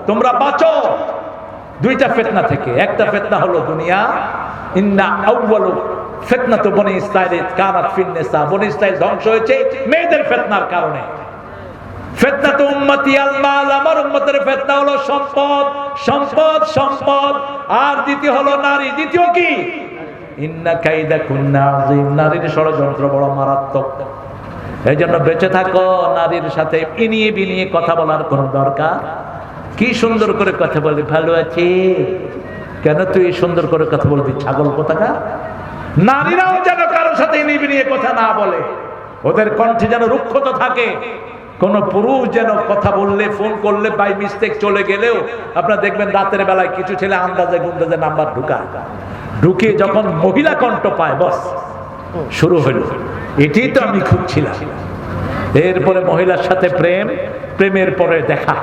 তোমরা বাঁচো দুইটা ফিতনা থেকে। একটা ফিতনা হলো দুনিয়া। ইন্না আউয়ালু ফিতনাতু বনি ইসরাঈল কানাত ফিন নিসা, বনি ইসরাঈল ধ্বংস হয়েছে মেয়েদের ফিতনার কারণে। ফিতনাতু উম্মতি আল মাল, আমার উম্মতের ফিতনা হলো সম্পদ, সম্পদ, সম্পদ। আর দ্বিতীয় হলো নারী। দ্বিতীয় কি? ইন্না কাইদাকুন্না আযীম, নারীর ষড়যন্ত্র বড় মারাত্মক। এই জন্য বেঁচে থাকো। নারীর সাথে ইনিয়ে বিনিয়ে কথা বলার কোনো দরকার? কি সুন্দর করে কথা বলবি, ভালো আছি কেন তুই সুন্দর করে কথা বলবি, ছাগল কোথাকার? নারীরাও যেন কারোর সাথে ইনিয়ে বিনিয়ে কথা না বলে, ওদের কণ্ঠে যেন রুক্ষতা থাকে। কোন পুরুষ যেন কথা বললে, ফোন করলে বাই মিস্টেক চলে গেলেও আপনারা দেখবেন রাতের বেলায় কিছু ছেলে আন্দাজে গুন্দাজে নাম্বার ঢুকায়, ঢুকে যখন মহিলা কণ্ঠ পায় বস শুরু হলো, এটাই তো আমি খুঁজছিলাম। এরপরে মহিলার সাথে প্রেম, প্রেমের পরে দেখা,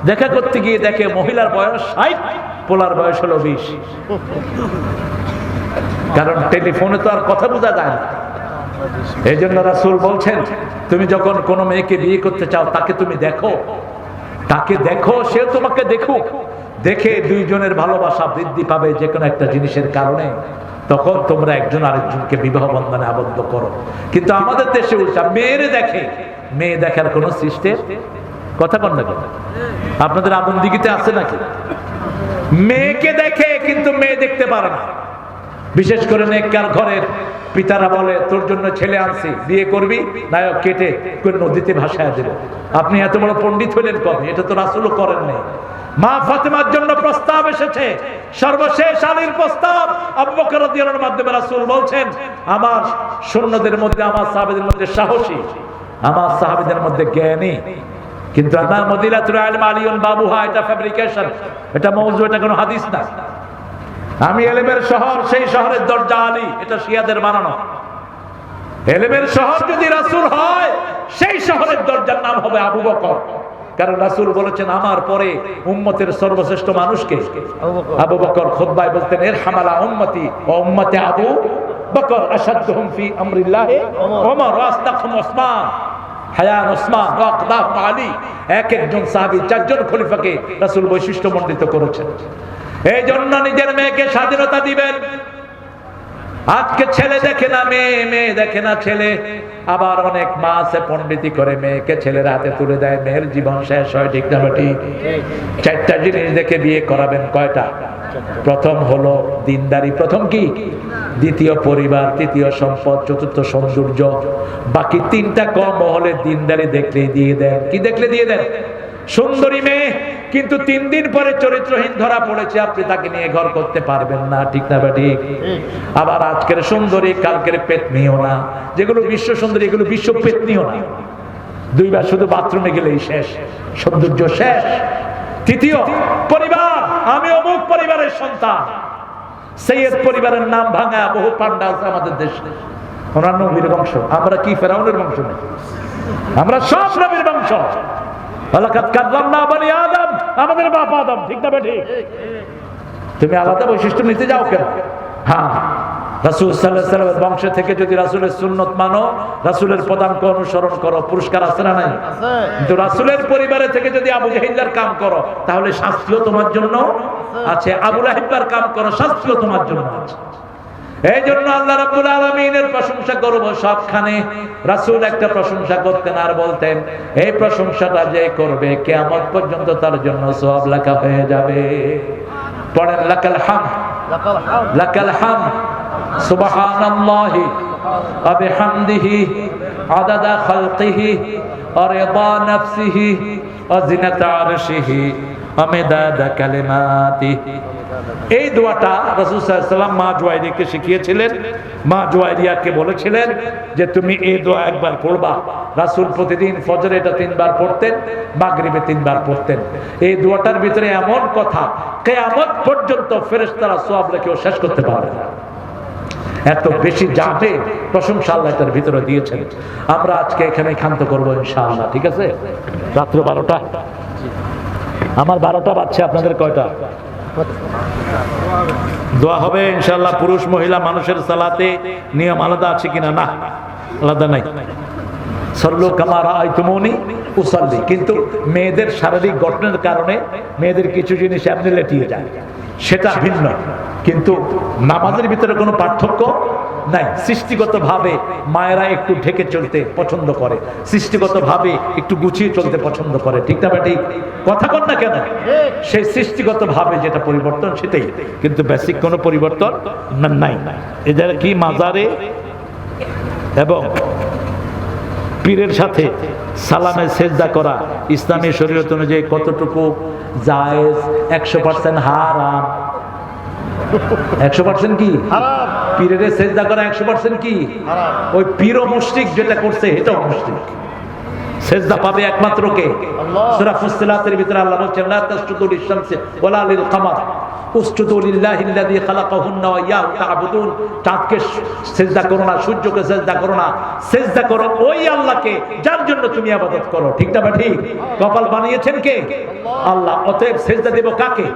দেখা করতে গিয়ে দেখে মহিলার বয়স 60, পোলার বয়স হলো 20। কারণ টেলিফোনে তো আর কথা বোঝা যায় না। এই জন্য রাসূল বলছেন, তুমি যখন কোনো মেয়েকে বিয়ে করতে চাও তাকে তুমি দেখো, তাকে দেখো, সে তোমাকে দেখুক। দেখে দুইজনের ভালোবাসা বৃদ্ধি পাবে যে কোনো একটা জিনিসের কারণে, তখন তোমরা একজন আরেকজনকে বিবাহ বন্ধনে আবদ্ধ করো। কিন্তু আমাদের দেশে উল্টা, মেয়েরে দেখে, মেয়ে দেখার কোন সিস্টেম কথা কন না কেন? আপনাদের আদম দিঘিতে আছে নাকি? মেয়েকে দেখে কিন্তু মেয়ে দেখতে পারে না। বিশেষ করে নেককার ঘরের পিতারা বলে তোর জন্য ছেলে আনছি, বিয়ে করবি, নায়ক কেটে নদীতে ভাসায় দেব। আপনি এত বড় পণ্ডিত হলেন কবে? এটা তো রাসূলও করেন নাই। মা ফাতেমার জন্য প্রস্তাব এসেছে, সর্বশেষ আলীর প্রস্তাব। আবু বকর রাদিয়াল্লাহু আনহুর মাধ্যমে রাসূল বলছেন, আমার সৈন্যদের মধ্যে, আমার সাহাবীদের মধ্যে সাহসী, আমার সাহাবীদের মধ্যে জ্ঞানী, কিন্তু আমার মদিনাতুল ইলম আলিয়ুন বাবুহা, এটা ফ্যাব্রিকেশন, এটা মওযু, এটা কোনো হাদিস না। আমি ইলমের শহর, সেই শহরের দরজা আলী, এটা শিয়াদের বানানো। ইলমের শহর যদি রাসূল হয়, সেই শহরের দরজার নাম হবে আবু বকর, কারণ রাসূল বলেছেন আমার পরে উম্মতের সর্বশ্রেষ্ঠ মানুষকে আবু বকর। খুতবায় বলতেন ইরহামালা উম্মতি ওয়া উম্মতি আবু বকর আশাদুহুম ফি আমরিল্লাহি ওমর ওয়া আসতাকুম ওসমান হায়ান ওসমান ওয়া আকদাম আলী। এক একজন সাহাবী, চারজন খলিফাকে রাসূল বৈশিষ্ট্যমণ্ডিত করেছেন। এই জন্য নিজের মেয়েকে স্বাধীনতা দিবেন। আজকে ছেলে দেখে না মেয়ে, মেয়ে দেখে না ছেলে। আবার অনেক মা আছে পণ্ডিতি করে মেয়েকে ছেলের হাতে তুলে দেয়, মেয়ের জীবন শেষ হয়। ঠিক না ঠিক? চারটা জিনিস দেখে বিয়ে করাবেন। কয়টা? প্রথম হলো দিনদারি, প্রথম কি? দ্বিতীয় পরিবার, তৃতীয় সম্পদ, চতুর্থ সৌন্দর্য। বাকি তিনটা কম হলে দিনদারি দেখলেই দিয়ে দেন। কি দেখলে দিয়ে দেন? সুন্দরী মেয়ে কিন্তু 3 দিন পরে চরিত্রহীন ধরা পড়েছে, আপনি তাকে নিয়ে ঘর করতে পারবেন না। ঠিক না ঠিক? আবার আজকের সুন্দরী কালকের পেতনিও না, যেগুলো বিশ্ব সুন্দরী এগুলো বিশ্ব পেতনিও না। 2 বার শুধু বাথরুমে গেলেই শেষ, সৌন্দর্য শেষ। তৃতীয় পরিবার, আমি অমুক পরিবারের সন্তান। সৈয়দ পরিবারের নাম ভাঙা বহু পান্ডা আছে আমাদের দেশে, ওনার নবীর বংশ। আমরা কি ফেরাউনের বংশ না? আমরা সব নবীর বংশ। আদম, আমাদের বাপ আদম। ঠিক না ঠিক? তুমি আলাদা বৈশিষ্ট্য নিতে যাও কেন? হ্যাঁ, রাসূল সাল্লাল্লাহু আলাইহি ওয়াসাল্লামের বংশ থেকে যদি রাসূলের সুন্নত মানো, রাসূলের পদাঙ্ক অনুসরণ করো, পুরস্কার আছে না নাই? কিন্তু রাসূলের পরিবারে থেকে যদি আবু জাহিলের কাম করো, তাহলে শাস্তিও তোমার জন্য আছে। আবু লাহাবের কাম করো, শাস্তিও তোমার জন্য আছে। এই জন্য আল্লাহ রাব্বুল আলামিনের প্রশংসা করব সবখানে। রাসূল একটা প্রশংসা করতেন আর বলতেন, এই প্রশংসাটা যে করবে কিয়ামত পর্যন্ত তার জন্য সওয়াব লেখা হয়ে যাবে। পড়েন লাকাল হামদ, লাকাল হামদ, সুবহানাল্লাহি ওয়া বিহামদিহি আদাদা খালকিহি ওয়া রিদা নাফসিহি ওয়া জিনাতা আরশিহি ওয়া মিদাদা কালিমাতিহি। এই দোয়াটা রাসূল সাল্লাল্লাহু আলাইহি ওয়াসাল্লাম মা জুয়াইরিয়াকে শিখিয়েছিলেন। মা জুয়াইরিয়াকে বলেছিলেন যে তুমি এই দোয়া একবার পড়বা। রাসূল প্রতিদিন ফজরে এটা 3 বার পড়তেন, মাগরিবে 3 বার পড়তেন। এই দোয়াটার ভিতরে এমন কথা, কিয়ামত পর্যন্ত ফেরেশতারা সওয়াব লিখেও শেষ করতে পারবে না। এত বেশি যাবে প্রশংসা আল্লাহ এর ভিতরে দিয়েছেন। আমরা আজকে এখানে ক্ষান্ত করব ইনশাআল্লাহ। ঠিক আছে? রাত্র 12টা, আমার 12টা বাজছে, আপনাদের কয়টা? দোয়া হবে ইনশাআল্লাহ। পুরুষ মহিলা মানুষের সালাতে নিয়ম আলাদা আছে কিনা? না, আলাদা নাই। সল্লু কামা রাআইতুমুনি উসাল্লি। কিন্তু মেয়েদের শারীরিক গঠনের কারণে মেয়েদের কিছু জিনিস এমনি লেটিয়ে যায়, সেটা ভিন্ন। কিন্তু নামাজের ভিতরে কোনো পার্থক্য নাই। সৃষ্টিগতভাবে মায়েরা একটু ঢেকে চলতে পছন্দ করে, সৃষ্টিগতভাবে একটু গুছিয়ে চলতে পছন্দ করে। ঠিক না ঠিক? কথা কন না কেন? সেই সৃষ্টিগতভাবে যেটা পরিবর্তন সেটাই, কিন্তু বেসিক কোনো পরিবর্তন নাই। এদের কি মাজারে এবং পীরের সাথে সালামে সেজদা করা ইসলামী শরীয়ত অনুযায়ী কতটুকু জায়েজ? 100% হারাম। 100% কি হারাম? পীরের সেজদা করা 100% কি হারাম? ওই পীর ও মুশরিক যেটা করছে এটাও মুশরিক। সেজদা পাবে একমাত্র কে? আল্লাহ। সূরা ফুসসিলাতের ভিতরে আল্লাহ বলেন লা তাসজুদু লিশ-শামসি ওয়ালা লিল-কামার উসজুদু লিল্লাহিল্লাযী খালাকাহুন্না ওয়া ইয়াহু তা'বুদুন। চাঁদকে সিজদা করো না, সূর্যকে সিজদা করো না, সিজদা করো ওই আল্লাহকে যার জন্য তুমি ইবাদত করো। ঠিক না ঠিক? কপাল বানিয়েছেন কে? আল্লাহ। অতএব সিজদা দেব কাকে?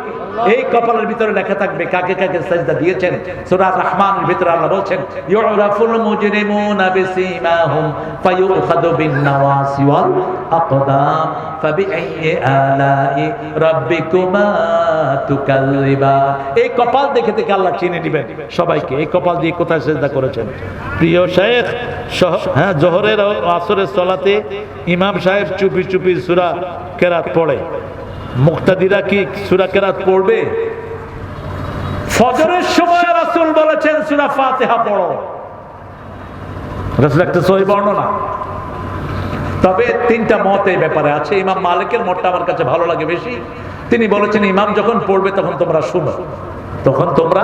এই কপালের ভিতরে লেখা থাকবে কাকে কাকে সিজদা দিয়েছেন। সূরা রহমানের ভিতরে আল্লাহ বলেন ইউরাফুল মুজরিমুনা বিসীমাহুম ফায়ুখাযু বিন-নাওয়াসি ওয়াল আকদাম ফাবিআইয়ি আলাই রাব্বিকুমা তুকাল্লিবা। এই কপাল দেখে দেখে আল্লাহ চিনে নেবেন সবাইকে। এই কপাল দিয়ে কোথায় সিজদা করেছেন? প্রিয় শেখ, হ্যাঁ, জোহরের ও আসরের সালাতে ইমাম সাহেব চুপি চুপি সূরা কেরাত পড়ে, মুক্তাদিরা কি সূরা কেরাত পড়বে? ফজরের সময় রাসূল বলেছেন সূরা ফাতিহা পড়ো। রাসূল একটা সহিহ বর্ণনা। তবে তিনটা মত এই ব্যাপারে আছে। ইমাম মালিকের মতটা আমার কাছে ভালো লাগে বেশি। তিনি বলেছেন ইমাম যখন পড়বে তখন তোমরা শুনো, তখন তোমরা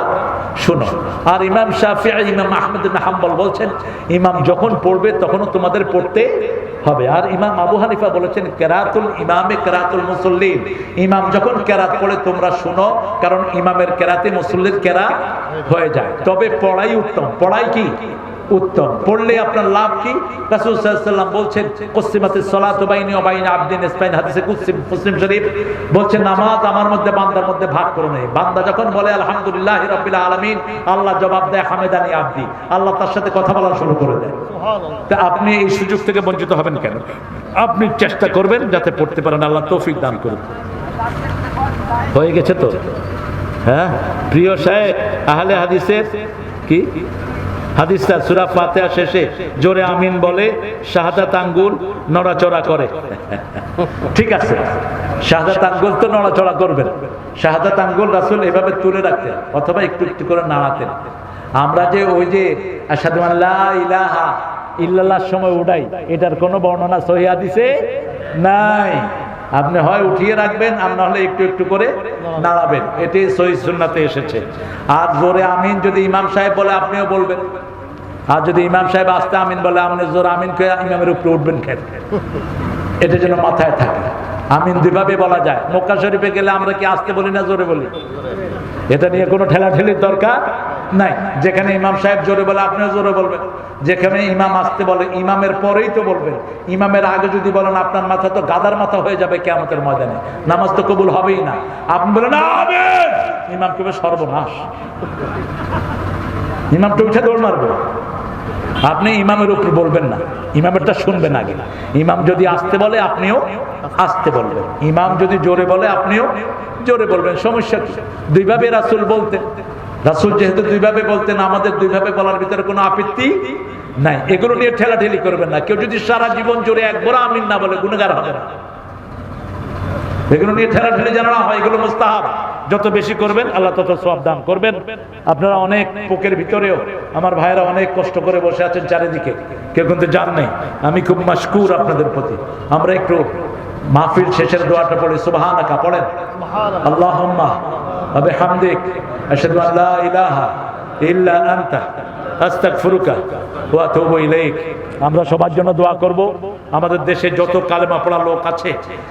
শুনো। আর ইমাম শাফিঈ, ইমাম আহমদ ইবনে হাম্বল বলছেন ইমাম যখন পড়বে তখনও তোমাদের পড়তে হবে। আর ইমাম আবু হানিফা বলেছেন কেরাতুল ইমামে কেরাতুল মুসল্লিন, ইমাম যখন কেরাত পড়ে তোমরা শুনো, কারণ ইমামের কেরাতে মুসল্লির কেরাত হয়ে যায়। তবে পড়াই উত্তম। পড়াই কি উত্তম, পড়লে আপনার লাভ কি? রাসূল সাল্লাল্লাহু আলাইহি ওয়াসাল্লাম বলছেন কুসিমাতিস সালাতু বাইনি ওয়া বাইনা আবদিন ইসবাইন, হাদিসে কুদসি মুসলিম শরীফ বলছেন নামাজ আমার মধ্যে বান্দার মধ্যে ভাগ করে নেই। বান্দা যখন বলে আলহামদুলিল্লাহি রাব্বিল আলামিন, আল্লাহ জবাব দেয় হামেদানি আবদি, আল্লাহ তার সাথে কথা বলা শুরু করে দেয়। তা আপনি এই সুযোগ থেকে বঞ্চিত হবেন কেন? আপনি চেষ্টা করবেন যাতে পড়তে পারেন, আল্লাহ তৌফিক দান করুন। হয়ে গেছে তো? হ্যাঁ প্রিয় শায়েখ আহলে হাদিসের কি হাদিসটা সূরা ফাতিহা শেষে জোরে আমিন বলে শাহাদাত আঙ্গুল নড়াচড়া করে। ঠিক আছে, শাহাদাত আঙ্গুল তো নড়াচড়া করবেন। শাহাদাত আঙ্গুল রাসূল এভাবে তুলে রাখতেন অথবা একটু একটু করে নাড়াতেন। আমরা যে ওই যে আশহাদু আল্লা ইলাহা ইল্লাল্লাহর সময় উঠাই, এটার কোনো বর্ণনা সহিহ হাদিসে নাই। আপনি হয় উঠিয়ে রাখবেন আর না হলে একটু একটু করে নাড়াবেন, এটাই সহিহ সুন্নাতে এসেছে। আর জোরে আমিন যদি ইমাম সাহেব বলে আপনিও বলবেন, আর যদি ইমাম সাহেব আস্তে আমিন বলে আপনি জোরে আমিন কে ইমামের উপরে উঠবেন কেন? এটা যেন মাথায় থাকে। আমিন দুইভাবে বলা যায়। মক্কা শরীফে গেলে আমরা কি আস্তে বলি না জোরে বলি? এটা নিয়ে কোনো ঠেলাঠেলির দরকার নাই। যেখানে ইমাম সাহেব জোরে বলে আপনিও জোরে বলবেন, যেখানে ইমাম আসতে বলে ইমামের পরেই তো বলবেন। ইমামের আগে যদি বলেন আপনার মাথা তো গাদার মাথা হয়ে যাবে কিয়ামতের ময়দানে, নামাজ তো কবুল হবেই না। আপনি বলেন আমিন, ইমাম কবে সর্বনাশ, ইমাম তো উঠে দৌড় মারবে। আপনি ইমামের উপর বলবেন না, ইমামেরটা শুনবেন আগে। ইমাম যদি আসতে বলে আপনিও আসতে বলবেন, ইমাম যদি জোরে বলে আপনিও জোরে বলবেন। সমস্যা কি? দুইভাবে রাসূল বলতেন। রাসূল যেহেতু দুইভাবে বলতেন, আমাদের দুইভাবে বলার ভিতরে কোনো আপত্তি নাই। এগুলো নিয়ে ঠেলাঠেলি করবেন না। কেউ যদি সারা জীবন জোরে একবার আমিন না বলে গুনাহগার হবে না। এগুলো নিয়ে ঠেলাঠেলি যেন না হয়, এগুলো মুস্তাহাব। যত বেশি করবেন আল্লাহ তত সওয়াব দান করবেন। আপনারা অনেক পোকের ভিতরেও আমার ভাইরা অনেক কষ্ট করে বসে আছেন চারিদিকে, কেউ কিন্তু জান নেই। আমি খুব মাশকুর আপনাদের প্রতি। আমরা একটু মাহফিল শেষের দোয়াটা পড়ি, সুবহানাকা পড়েন, আল্লাহুম্মা ওয়া বিহামদিক আশহাদু আল লা ইলাহা ইল্লা আনতা আস্তাগফিরুকা ওয়া আতুবু ইলাইক। আমরা সবার জন্য দোয়া করব। আমাদের দেশে যত কালেমা পড়া লোক আছে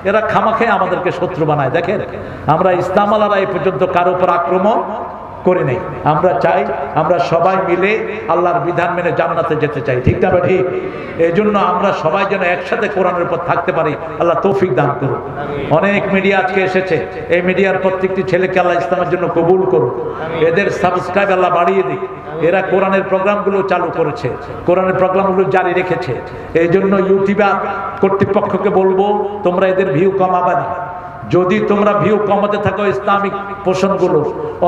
এরা খামাখে আমাদেরকে শত্রু বানায়। দেখেন আমরা ইসলাম আলারা এই পর্যন্ত কারো উপর আক্রমণ করে নেই। আমরা চাই আমরা সবাই মিলে আল্লাহর বিধান মেনে জান্নাতে যেতে চাই, ঠিক না ঠিক? এই জন্য আমরা সবাই যেন একসাথে কোরআনের উপর থাকতে পারি, আল্লাহ তৌফিক দান করুন। অনেক মিডিয়া আজকে এসেছে, এই মিডিয়ার প্রত্যেকটি ছেলেকে আল্লাহ ইসলামের জন্য কবুল করুন, এদের সাবস্ক্রাইব আল্লাহ বাড়িয়ে দিক। এরা কোরআনের প্রোগ্রামগুলো চালু করেছে, কোরআনের প্রোগ্রামগুলো জারি রেখেছে। এই জন্য ইউটিউবার কর্তৃপক্ষকে বলবো তোমরা এদের ভিউ কমাবে না। যদি তোমরা ভিউ কমাতে থাকো ইসলামিক পোষণগুলো,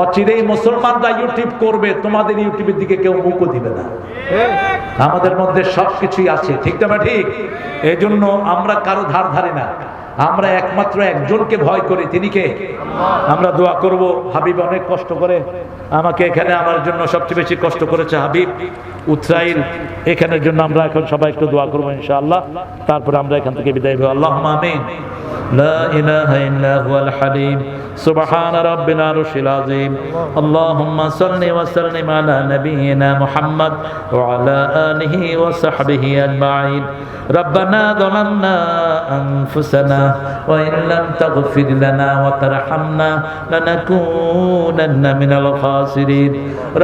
অচিরেই মুসলমানরা ইউটিউব করবে, তোমাদের ইউটিউবের দিকে কেউ মুখও দিবে না। আমাদের মধ্যে সবকিছুই আছে, ঠিক না ঠিক? এই জন্য আমরা কারো ধার ধারি না, আমরা একমাত্র একজনকে ভয় করি, তিনি কে? আমরা দোয়া করব। হাবিব অনেক কষ্ট করে আমাকে এখানে আমার জন্য সবচেয়ে বেশি কষ্ট করেছে হাবিব উত্রাইল, এখানের জন্য আমরা এখন সবাই একটু দোয়া করবো ইনশাআল্লাহ। তারপরে আমরা এখান থেকে বিদায় হবো। আল্লাহুম্মা আমিন। لا إله إلا هو الحليم سبحان رب العرش العظيم اللهم صل وسلم على نبينا محمد وعلى آله وصحبه أجمعين ربنا ظلمنا أنفسنا وإن لم تغفر لنا وترحمنا لنكونن من الخاسرين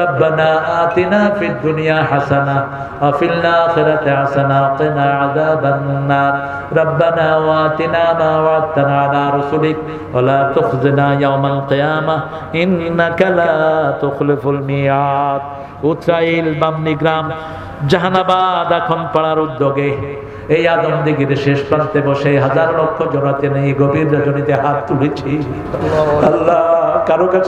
ربنا آتنا في الدنيا حسنة وفي الآخرة حسنة وقنا عذاب النار ربنا وآتنا ما وعدتنا على رسلك ولا تخزنا يوم القيامة إنك لا تخلف الميعاد উত্রাইল বামনি গ্রাম জাহানাবাদ এখন পাড়ার উদ্যোগে এই আদমদিঘির শেষ প্রান্তে বসে হাজার লক্ষ জনাতে নেই গভীর রজনীতে হাত তুলেছি। আল্লাহ কারো কাছে